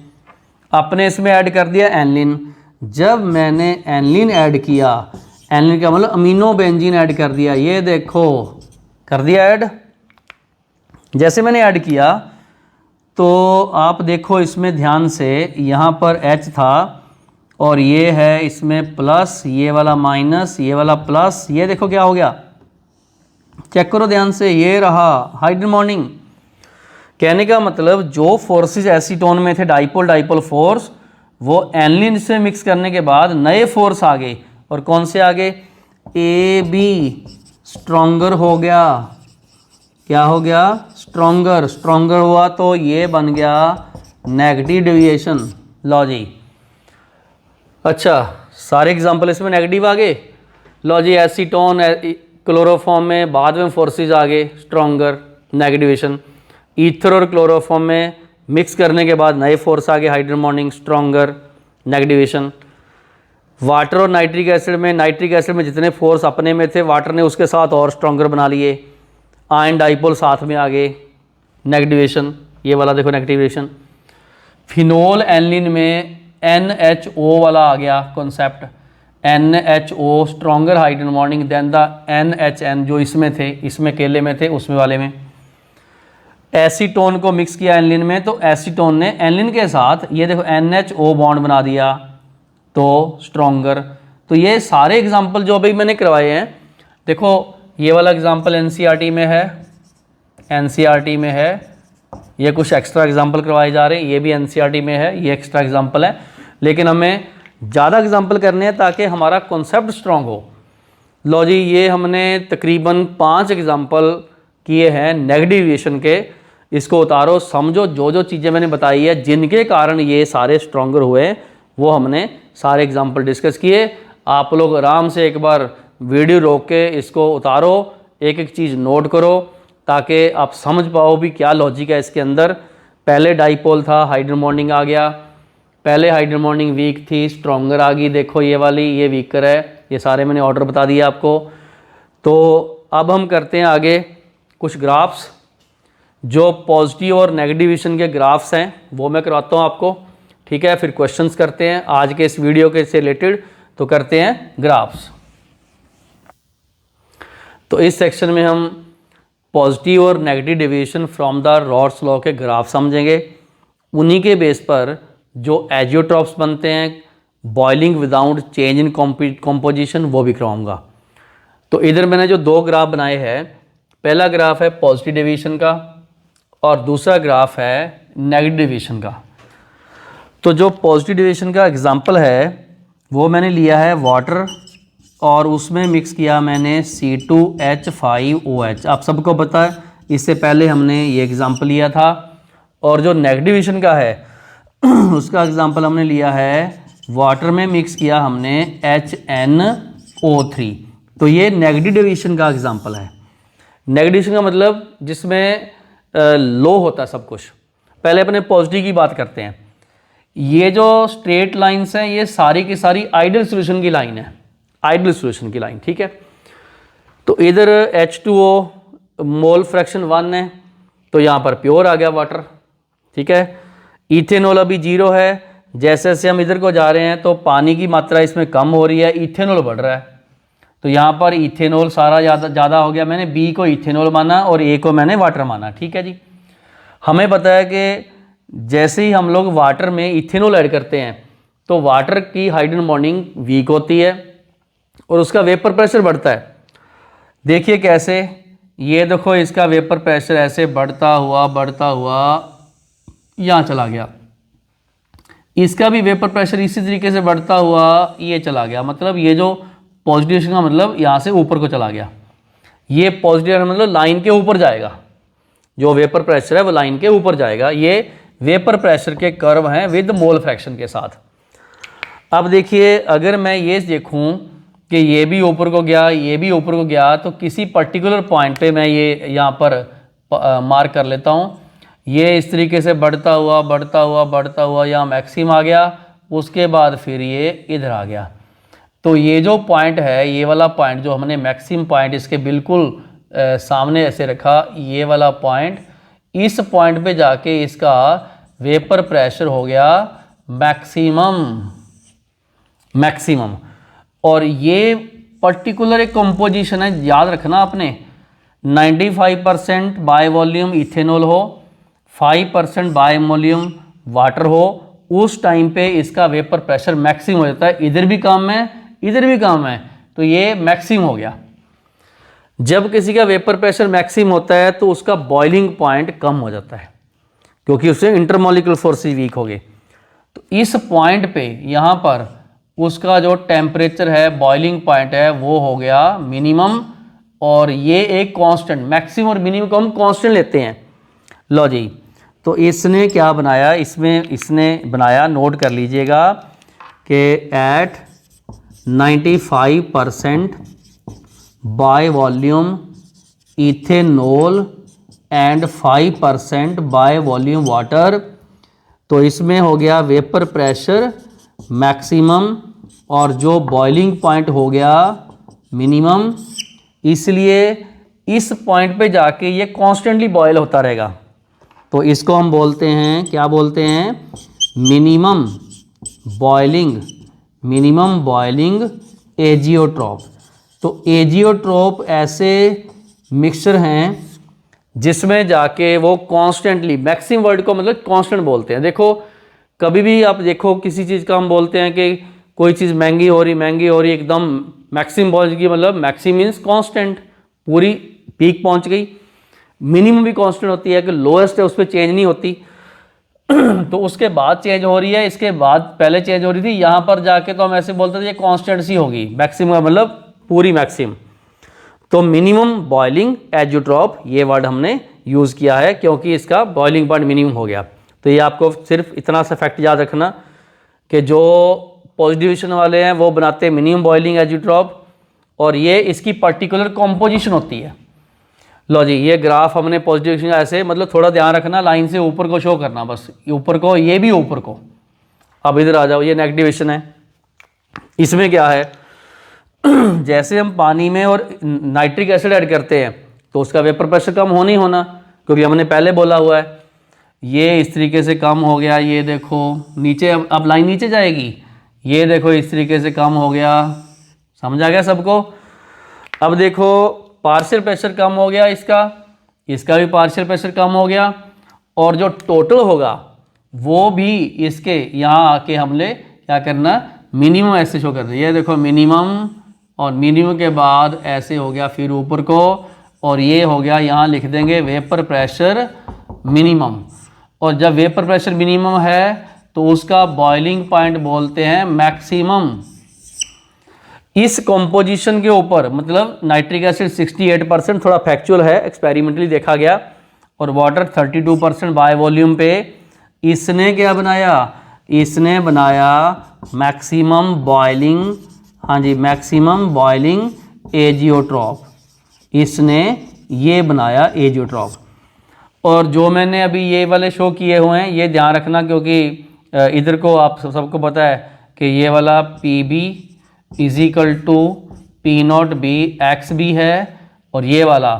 आपने इसमें ऐड कर दिया एनिलीन। जब मैंने एनिलीन ऐड किया, एनिलीन का मतलब अमीनो बेंजीन ऐड कर दिया, ये देखो कर दिया ऐड। जैसे मैंने ऐड किया तो आप देखो इसमें ध्यान से, यहाँ पर H था और ये है इसमें प्लस, ये वाला माइनस, ये वाला प्लस। ये देखो क्या हो गया, चेक करो ध्यान से, ये रहा हाइड्रोजन बॉन्डिंग। कहने का मतलब जो फोर्सेस एसीटोन में थे, डाइपोल डाइपोल फोर्स, वो एनिलीन से मिक्स करने के बाद नए फोर्स आ गए। और कौन से आ गए? AB स्ट्रॉन्गर हो गया। क्या हो गया? स्ट्रॉन्गर। स्ट्रॉन्गर हुआ तो ये बन गया नेगेटिव डेविएशन। लो जी, अच्छा सारे एग्जांपल इसमें नेगेटिव आ गए। लो जी, एसीटोन क्लोरोफॉर्म में बाद में फोर्सेस आ गए स्ट्रॉन्गर, नेगेटिवेशन। ईथर और क्लोरोफॉर्म में मिक्स करने के बाद नए फोर्स आ गए, हाइड्रोजन बॉन्डिंग, स्ट्रॉन्गर, नेगेटिवेशन। वाटर और नाइट्रिक एसिड में, नाइट्रिक एसिड में जितने फोर्स अपने में थे, वाटर ने उसके साथ और स्ट्रॉन्गर बना लिए। आयन डाइपोल साथ में आ गए, नेगेटिवेशन। ये वाला देखो नेगेटिवेशन। फिनोल एनिलीन में NHO वाला आ गया concept, NHO stronger hydrogen bonding than the NHN जो इसमें थे, इसमें केले में थे, उसमें वाले में। एसीटोन को मिक्स किया एनिलीन में, तो एसीटोन ने एनिलीन के साथ ये देखो NHO बॉन्ड बना दिया, तो स्ट्रॉन्गर। तो ये सारे एग्जाम्पल जो अभी मैंने करवाए हैं, देखो ये वाला एग्जाम्पल एनसीईआरटी में है, एनसीईआरटी में है। ये कुछ एक्स्ट्रा एग्जाम्पल करवाए जा रहे हैं, ये भी एनसीईआरटी में है, ये एक्स्ट्रा एग्जाम्पल है। लेकिन हमें ज़्यादा एग्जाम्पल करने हैं ताकि हमारा कॉन्सेप्ट स्ट्रॉन्ग हो। लो जी, ये हमने तकरीबन 5 एग्जाम्पल किए हैं नेगेटिव डेविएशन के। इसको उतारो, समझो जो जो चीज़ें मैंने बताई है जिनके कारण ये सारे स्ट्रॉन्गर हुए, वो हमने सारे एग्जाम्पल डिस्कस किए। आप लोग आराम से एक बार वीडियो रोक के इसको उतारो, एक एक चीज़ नोट करो, ताकि आप समझ पाओ भी क्या लॉजिक है इसके अंदर। पहले डाइपोल था, हाइड्रोजन बॉन्डिंग आ गया, पहले हाइड्रोजन बॉन्डिंग वीक थी, स्ट्रॉन्गर आ गई, देखो ये वाली, ये वीकर है, ये सारे मैंने ऑर्डर बता दिया आपको। तो अब हम करते हैं आगे कुछ ग्राफ्स, जो पॉजिटिव और नेगेटिव डिविएशन के ग्राफ्स हैं वो मैं करवाता हूँ आपको, ठीक है। फिर क्वेश्चंस करते हैं आज के इस वीडियो के से रिलेटेड, तो करते हैं ग्राफ्स। तो इस सेक्शन में हम पॉजिटिव और negative deviation from the rods law के ग्राफ समझेंगे। उन्हीं के बेस पर जो एजियोट्रॉप्स बनते हैं, बॉइलिंग विदाउट चेंज इन कॉम्पोजिशन, वो भी करवाऊंगा। तो इधर मैंने जो दो ग्राफ बनाए हैं, पहला ग्राफ है पॉजिटिव डेविएशन का और दूसरा ग्राफ है नेगेटिव डेविएशन का। तो जो पॉजिटिव डेविएशन का एग्जांपल है वो मैंने लिया है वाटर, और उसमें मिक्स किया मैंने C2H5OH। आप सबको पता है, इससे पहले हमने ये एग्जांपल लिया था। और जो नेगेटिव डेविएशन का है उसका एग्जांपल हमने लिया है वाटर में मिक्स किया हमने HNO3। तो ये नेगेटिव डेविएशन का एग्जांपल है। नेगेटिव डेविएशन का मतलब जिसमें लो होता है सब कुछ। पहले अपने पॉजिटिव की बात करते हैं। ये जो स्ट्रेट लाइंस हैं ये सारी की सारी आइडियल सॉल्यूशन की लाइन है, आइडियल सॉल्यूशन की लाइन, ठीक है। तो इधर H2O मोल फ्रैक्शन 1 है, तो यहाँ पर प्योर आ गया वाटर, ठीक है। इथेनॉल अभी 0 है, जैसे जैसे हम इधर को जा रहे हैं तो पानी की मात्रा इसमें कम हो रही है, इथेनॉल बढ़ रहा है। तो यहाँ पर इथेनॉल सारा ज़्यादा हो गया, मैंने B को इथेनॉल माना और A को मैंने वाटर माना, ठीक है जी। हमें पता है कि जैसे ही हम लोग वाटर में इथेनॉल ऐड करते हैं तो वाटर की हाइड्रोजन बॉन्डिंग वीक होती है और उसका वेपर प्रेशर बढ़ता है। देखिए कैसे, ये देखो इसका वेपर प्रेशर ऐसे बढ़ता हुआ यहाँ चला गया, इसका भी वेपर प्रेशर इसी तरीके से बढ़ता हुआ ये चला गया। मतलब ये जो पॉजिटिव का मतलब यहाँ से ऊपर को चला गया, ये पॉजिटिव का मतलब लाइन के ऊपर जाएगा, जो वेपर प्रेशर है वो लाइन के ऊपर जाएगा। ये वेपर प्रेशर के कर्व हैं विद मोल फ्रैक्शन के साथ। अब देखिए अगर मैं ये देखूं कि ये भी ऊपर को गया, ये भी ऊपर को गया, तो किसी पर्टिकुलर पॉइंट पे मैं ये यहाँ पर मार्क कर लेता हूँ। ये इस तरीके से बढ़ता हुआ यहाँ मैक्सिमम आ गया, उसके बाद फिर ये इधर आ गया। तो ये जो पॉइंट है, ये वाला पॉइंट जो हमने मैक्सिमम पॉइंट इसके बिल्कुल सामने ऐसे रखा, ये वाला पॉइंट, इस पॉइंट पे जाके इसका वेपर प्रेशर हो गया मैक्सिमम। और ये पर्टिकुलर एक कंपोजिशन है, याद रखना आपने, 95% बाय वॉल्यूम इथेनॉल हो, 5% बाय वॉल्यूम वाटर हो, उस टाइम पे इसका वेपर प्रेशर मैक्सिमम हो जाता है। इधर भी कम है, इधर भी कम है, तो ये मैक्सिमम हो गया। जब किसी का वेपर प्रेशर मैक्सिमम होता है तो उसका बॉइलिंग पॉइंट कम हो जाता है, क्योंकि उससे इंटरमॉलिक्यूलर फोर्सेस वीक हो गए। तो इस पॉइंट पे यहाँ पर उसका जो टेम्परेचर है, बॉइलिंग पॉइंट है, वो हो गया मिनिमम। और ये एक कांस्टेंट, मैक्सिमम और मिनिमम को हम कांस्टेंट लेते हैं। लो जी, तो इसने क्या बनाया, इसने बनाया, नोट कर लीजिएगा कि at 95% by volume ethanol and 5% by volume water, तो इसमें हो गया वेपर प्रेशर मैक्सिमम और जो बॉइलिंग पॉइंट हो गया मिनिमम। इसलिए इस पॉइंट पे जाके ये कॉन्स्टेंटली बॉयल होता रहेगा। तो इसको हम बोलते हैं, क्या बोलते हैं, मिनिमम बॉइलिंग एजियोट्रॉप। तो एजियोट्रॉप ऐसे मिक्सचर हैं जिसमें जाके वो कॉन्स्टेंटली, मैक्सिमम वर्ड को मतलब कांस्टेंट बोलते हैं। देखो कभी भी आप देखो किसी चीज़ का हम बोलते हैं कि कोई चीज़ महंगी हो रही एकदम मैक्सिमम पहुंच गई, मतलब मैक्सिमम मीन्स कांस्टेंट, पूरी पीक पहुंच गई। मिनिमम भी कांस्टेंट होती है कि लोएस्ट है, उस पर चेंज नहीं होती। तो उसके बाद चेंज हो रही है, इसके बाद पहले चेंज हो रही थी, यहाँ पर जाके तो हम ऐसे बोलते थे ये कांस्टेंट सी होगी, मैक्सिमम मतलब पूरी मैक्सिमम। तो मिनिमम बॉइलिंग एजियोट्रॉप, ये वर्ड हमने यूज़ किया है क्योंकि इसका बॉइलिंग पॉइंट मिनिमम हो गया। तो ये आपको सिर्फ इतना सा फैक्ट याद रखना कि जो पॉजिटिवेशन वाले हैं वो बनाते हैं मिनिमम बॉइलिंग एजियोट्रॉप, और ये इसकी पर्टिकुलर कॉम्पोजिशन होती है। लो जी, ये ग्राफ हमने पॉजिटिवेशन का ऐसे, मतलब थोड़ा ध्यान रखना, लाइन से ऊपर को शो करना, बस ऊपर को, ये भी ऊपर को। अब इधर आ जाओ, ये नेगेटिवेशन है। इसमें क्या है, जैसे हम पानी में और नाइट्रिक एसिड ऐड करते हैं तो उसका वेपर प्रेशर कम होना ही होना, क्योंकि हमने पहले बोला हुआ है। ये इस तरीके से कम हो गया, ये देखो नीचे, अब लाइन नीचे जाएगी, ये देखो इस तरीके से कम हो गया। समझ आ गया सबको? अब देखो पार्शियल प्रेशर कम हो गया, इसका भी पार्शियल प्रेशर कम हो गया, और जो टोटल होगा वो भी इसके यहाँ आके हमने क्या करना, मिनिमम ऐसे शो करना। ये देखो मिनिमम, और मिनिमम के बाद ऐसे हो गया फिर ऊपर को, और ये हो गया, यहाँ लिख देंगे वेपर प्रेशर मिनिमम। और जब वेपर प्रेशर मिनिमम है तो उसका बॉइलिंग पॉइंट बोलते हैं मैक्सिमम। इस कॉम्पोजिशन के ऊपर, मतलब नाइट्रिक एसिड 68%, थोड़ा फैक्चुअल है, एक्सपेरिमेंटली देखा गया, और वाटर 32% बाय वॉल्यूम पे, इसने क्या बनाया, इसने बनाया मैक्सिमम बॉइलिंग, हाँ जी, मैक्सिमम बॉइलिंग एजियोट्रॉप, इसने ये बनाया एजियोट्रॉप। और जो मैंने अभी ये वाले शो किए हुए हैं, ये ध्यान रखना, क्योंकि इधर को आप सबको पता है कि ये वाला P B is equal to P not B X B है, और ये वाला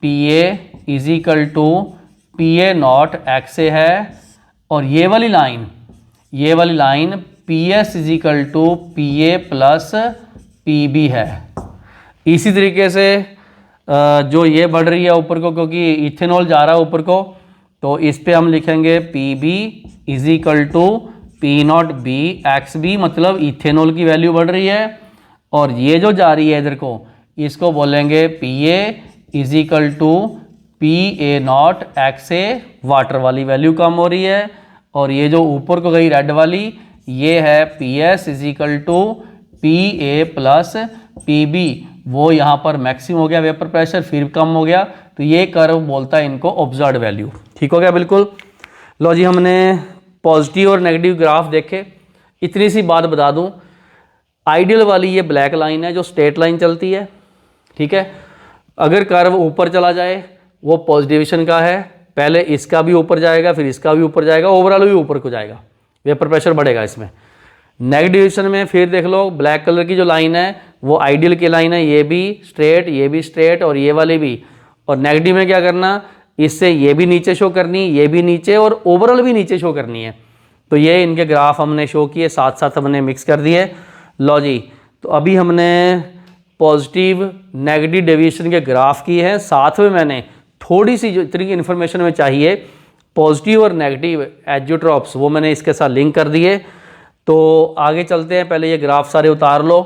P A is equal to P A not X A है, और ये वाली line P S is equal to P A plus P B है। इसी तरीके से जो ये बढ़ रही है ऊपर को, क्योंकि इथेनॉल जा रहा है ऊपर को, तो इस पे हम लिखेंगे P B is equal to P not B X B, मतलब इथेनॉल की वैल्यू बढ़ रही है। और ये जो जा रही है इधर को, इसको बोलेंगे P A is equal to P A not X A, water वाली वैल्यू कम हो रही है। और ये जो ऊपर को गई रेड वाली, ये है P S is equal to P A plus P B, वो यहाँ पर मैक्सिमम हो गया वेपर प्रेशर, फिर कम हो गया, तो ये कर्व बोलता है इनको ऑब्जर्व्ड वैल्यू। ठीक हो गया बिल्कुल? लो जी, हमने पॉजिटिव और नेगेटिव ग्राफ देखे। इतनी सी बात बता दूं, आइडियल वाली ये ब्लैक लाइन है जो स्ट्रेट लाइन चलती है, ठीक है। अगर कर्व ऊपर चला जाए वो पॉजिटिवेशन का है, पहले इसका भी ऊपर जाएगा, फिर इसका भी ऊपर जाएगा, ओवरऑल भी ऊपर को जाएगा, वेपर प्रेशर बढ़ेगा इसमें। नेगेटिवेशन में फिर देख लो, ब्लैक कलर की जो लाइन है वो आइडियल की लाइन है, ये भी स्ट्रेट, ये भी स्ट्रेट, और ये वाली भी। और नेगेटिव में क्या करना, इससे ये भी नीचे शो करनी, ये भी नीचे, और ओवरऑल भी नीचे शो करनी है। तो ये इनके ग्राफ हमने शो किए, साथ साथ हमने मिक्स कर दिए। लो जी, तो अभी हमने पॉजिटिव नेगेटिव डेविएशन के ग्राफ किए हैं, साथ में मैंने थोड़ी सी जो इतनी इन्फॉर्मेशन में चाहिए पॉजिटिव और नेगेटिव एजियोट्रॉप्स, वो मैंने इसके साथ लिंक कर दिए। तो आगे चलते हैं, पहले ये ग्राफ सारे उतार लो।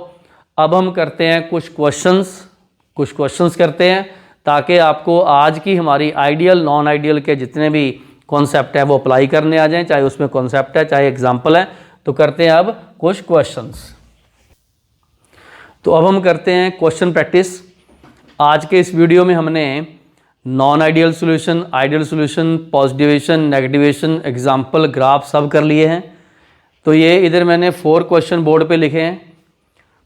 अब हम करते हैं कुछ क्वेश्चंस करते हैं, ताकि आपको आज की हमारी आइडियल नॉन आइडियल के जितने भी कॉन्सेप्ट है वो अप्लाई करने आ जाएं, चाहे उसमें कॉन्सेप्ट है चाहे एग्जाम्पल है। तो करते हैं अब कुछ क्वेश्चंस। तो अब हम करते हैं क्वेश्चन प्रैक्टिस। आज के इस वीडियो में हमने non ideal solution, ideal solution, positive deviation, negative deviation, example, graph सब कर लिए हैं। तो ये इधर मैंने 4 क्वेश्चन बोर्ड पे लिखे हैं,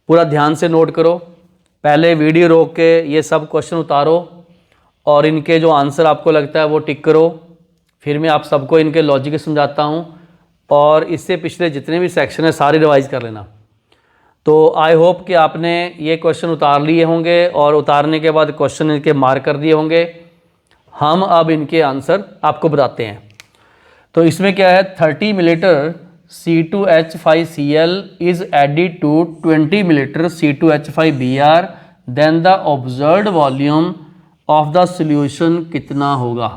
पूरा ध्यान से नोट करो। पहले वीडियो रोक के ये सब क्वेश्चन उतारो और इनके जो आंसर आपको लगता है वो टिक करो। फिर मैं आप सबको इनके लॉजिक समझाता हूँ, और इससे पिछले जितने भी सेक्शन है सारे रिवाइज कर लेना। तो आई होप कि आपने ये क्वेश्चन उतार लिए होंगे, और उतारने के बाद क्वेश्चन इनके मार्क कर दिए होंगे। हम अब इनके आंसर आपको बताते हैं। तो इसमें क्या है, 30 millilitre C2H5Cl is added to 20 milliliter C2H5Br, then the observed volume of the solution कितना होगा।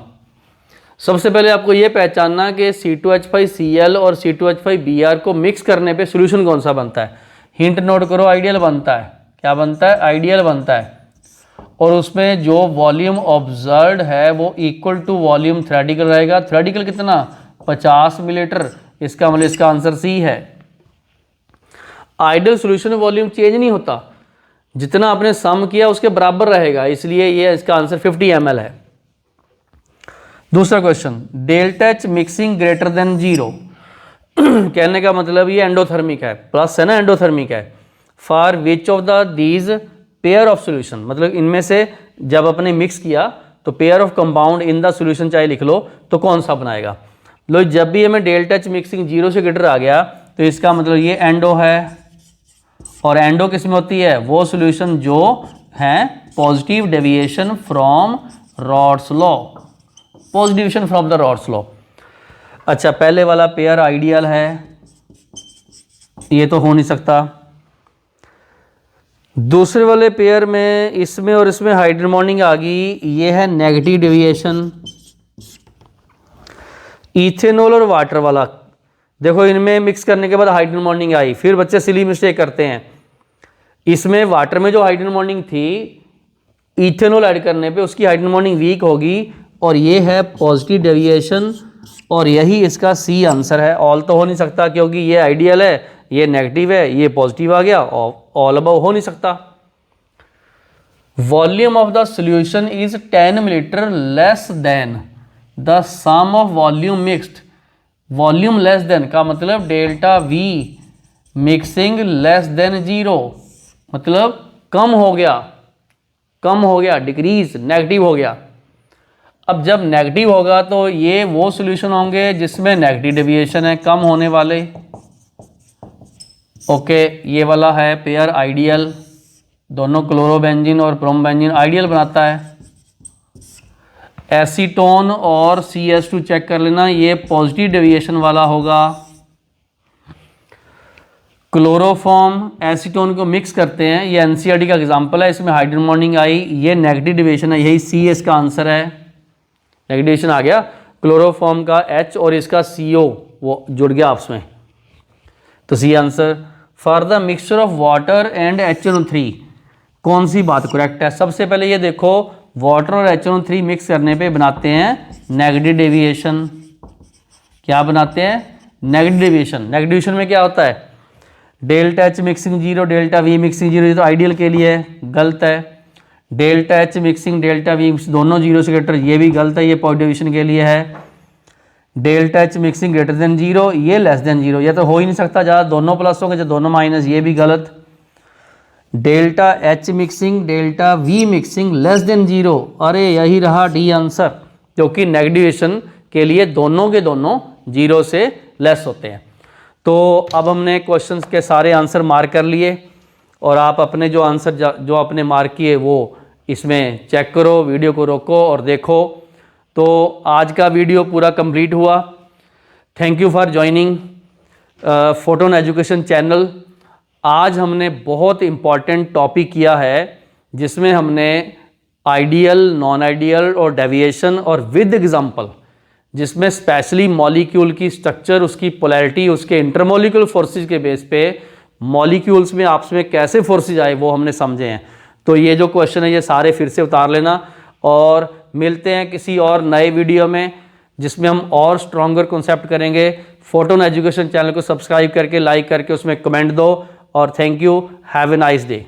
सबसे पहले आपको ये पहचानना कि C2H5Cl और C2H5Br को मिक्स करने पे सोल्यूशन कौन सा बनता है। हिंट नोट करो, आइडियल बनता है। क्या बनता है? आइडियल बनता है। और उसमें जो वॉल्यूम ऑब्जर्व्ड है वो इक्वल टू वॉल्यूम थ्योरेटिकल रहेगा। थ्योरेटिकल कितना? 50 मिलीलीटर। इसका मतलब इसका आंसर सी है। आइडियल सॉल्यूशन में वॉल्यूम चेंज नहीं होता, जितना आपने सम किया उसके बराबर रहेगा, इसलिए ये इसका आंसर 50 ml है। दूसरा question, delta H mixing greater than 0 कहने का मतलब ये एंडोथर्मिक है, प्लस है ना, एंडोथर्मिक है। For which of the these pair of solution, मतलब इनमें से जब अपने मिक्स किया तो pair of compound in the solution चाहे लिख लो, तो कौन सा बनाएगा। लो जब भी हमें डेल्टा एच मिक्सिंग 0 से ग्रेटर आ गया तो इसका मतलब ये एंडो है, और एंडो किस में होती है, वो सोल्यूशन जो है positive deviation from rods law, positive deviation from the rods law. अच्छा, पहले वाला पेयर आइडियल है, ये तो हो नहीं सकता। दूसरे वाले पेयर में इसमें और इसमें हाइड्रोजन बॉन्डिंग आ गई, ये है नेगेटिव डेविएशन। इथेनॉल और वाटर वाला देखो, इनमें मिक्स करने के बाद हाइड्रोजन बॉन्डिंग आई, फिर बच्चे सिली मिस्टेक करते हैं। इसमें वाटर में जो हाइड्रोजन बॉन्डिंग थी, इथेनॉल ऐड करने पे उसकी हाइड्रोजन बॉन्डिंग वीक होगी, और ये है पॉजिटिव डेविएशन, और यही इसका सी आंसर है। ऑल तो हो नहीं सकता क्योंकि ये आइडियल है, ये नेगेटिव है, ये पॉजिटिव आ गया, ऑल अबव हो नहीं सकता। Volume of the solution is 10 millilitre less than the sum of volume mixed. Volume less than का मतलब delta V mixing less than 0, मतलब कम हो गया, डिक्रीज, नेगेटिव हो गया। अब जब नेगेटिव होगा तो ये वो सॉल्यूशन होंगे जिसमें नेगेटिव डेविएशन है, कम होने वाले। ओके, ये वाला है पेयर आइडियल, दोनों क्लोरोबेंजीन और ब्रोमोबेंजीन आइडियल बनाता है। एसीटोन और CS2 चेक कर लेना, ये पॉजिटिव डेविएशन वाला होगा। क्लोरोफॉर्म एसीटोन को मिक्स करते हैं, ये NCERT का एग्जांपल है, इसमें हाइड्रोजन बॉन्डिंग आई, ये नेगेटिव डेविएशन है, यही C इसका आंसर है। नेगेटिव डेविएशन आ गया, क्लोरोफॉर्म का H और इसका CO वो जुड़ गया आपस में, तो C answer. For the mixture of water and HNO3 कौन सी बात करेक्ट है। सबसे पहले ये देखो, वाटर और HNO3 मिक्स करने पे बनाते हैं नेगेटिव डेविएशन। क्या बनाते हैं, नेगेटिव डेविएशन। नेगेटिव डेविएशन में क्या होता है, delta H mixing 0, delta V mixing 0, ये तो आइडियल के लिए है, गलत है। Delta H mixing delta we दोनों 0 से ग्रेटर, ये भी गलत है, ये पॉजिटिव डेविएशन के लिए है। Delta H mixing greater than 0, ये लेस देन 0, ये तो हो ही नहीं सकता, ज़्यादा दोनों प्लस होंगे, जब दोनों माइनस, ये भी गलत। Delta H mixing delta V mixing less than 0, अरे यही रहा डी आंसर, क्योंकि नेगेटिव डेविएशन के लिए दोनों के दोनों 0 से लेस होते हैं। तो अब हमने क्वेश्चंस के सारे आंसर मार्क कर लिए, और आप अपने जो आंसर जो आपने मार्क किए वो इसमें चेक करो, वीडियो को रोको और देखो। तो आज का वीडियो पूरा कंप्लीट हुआ। Thank you for joining photon education channel. आज हमने बहुत इम्पॉर्टेंट टॉपिक किया है, जिसमें हमने आइडियल, नॉन आइडियल और डेविएशन और विद एग्जांपल, जिसमें स्पेशली मॉलिक्यूल की स्ट्रक्चर, उसकी पोलैरिटी, उसके इंटरमॉलिक्यूलर फोर्सेस के बेस पे मॉलिक्यूल्स में आपस में कैसे फोर्सेस आए वो हमने समझे हैं। तो ये जो क्वेश्चन है ये सारे फिर से उतार लेना, और मिलते हैं किसी और नए वीडियो में जिसमें हम और स्ट्रॉन्गर कॉन्सेप्ट करेंगे। फोटोन एजुकेशन चैनल को सब्सक्राइब करके, लाइक करके, उसमें कमेंट दो, और thank you, have a nice day.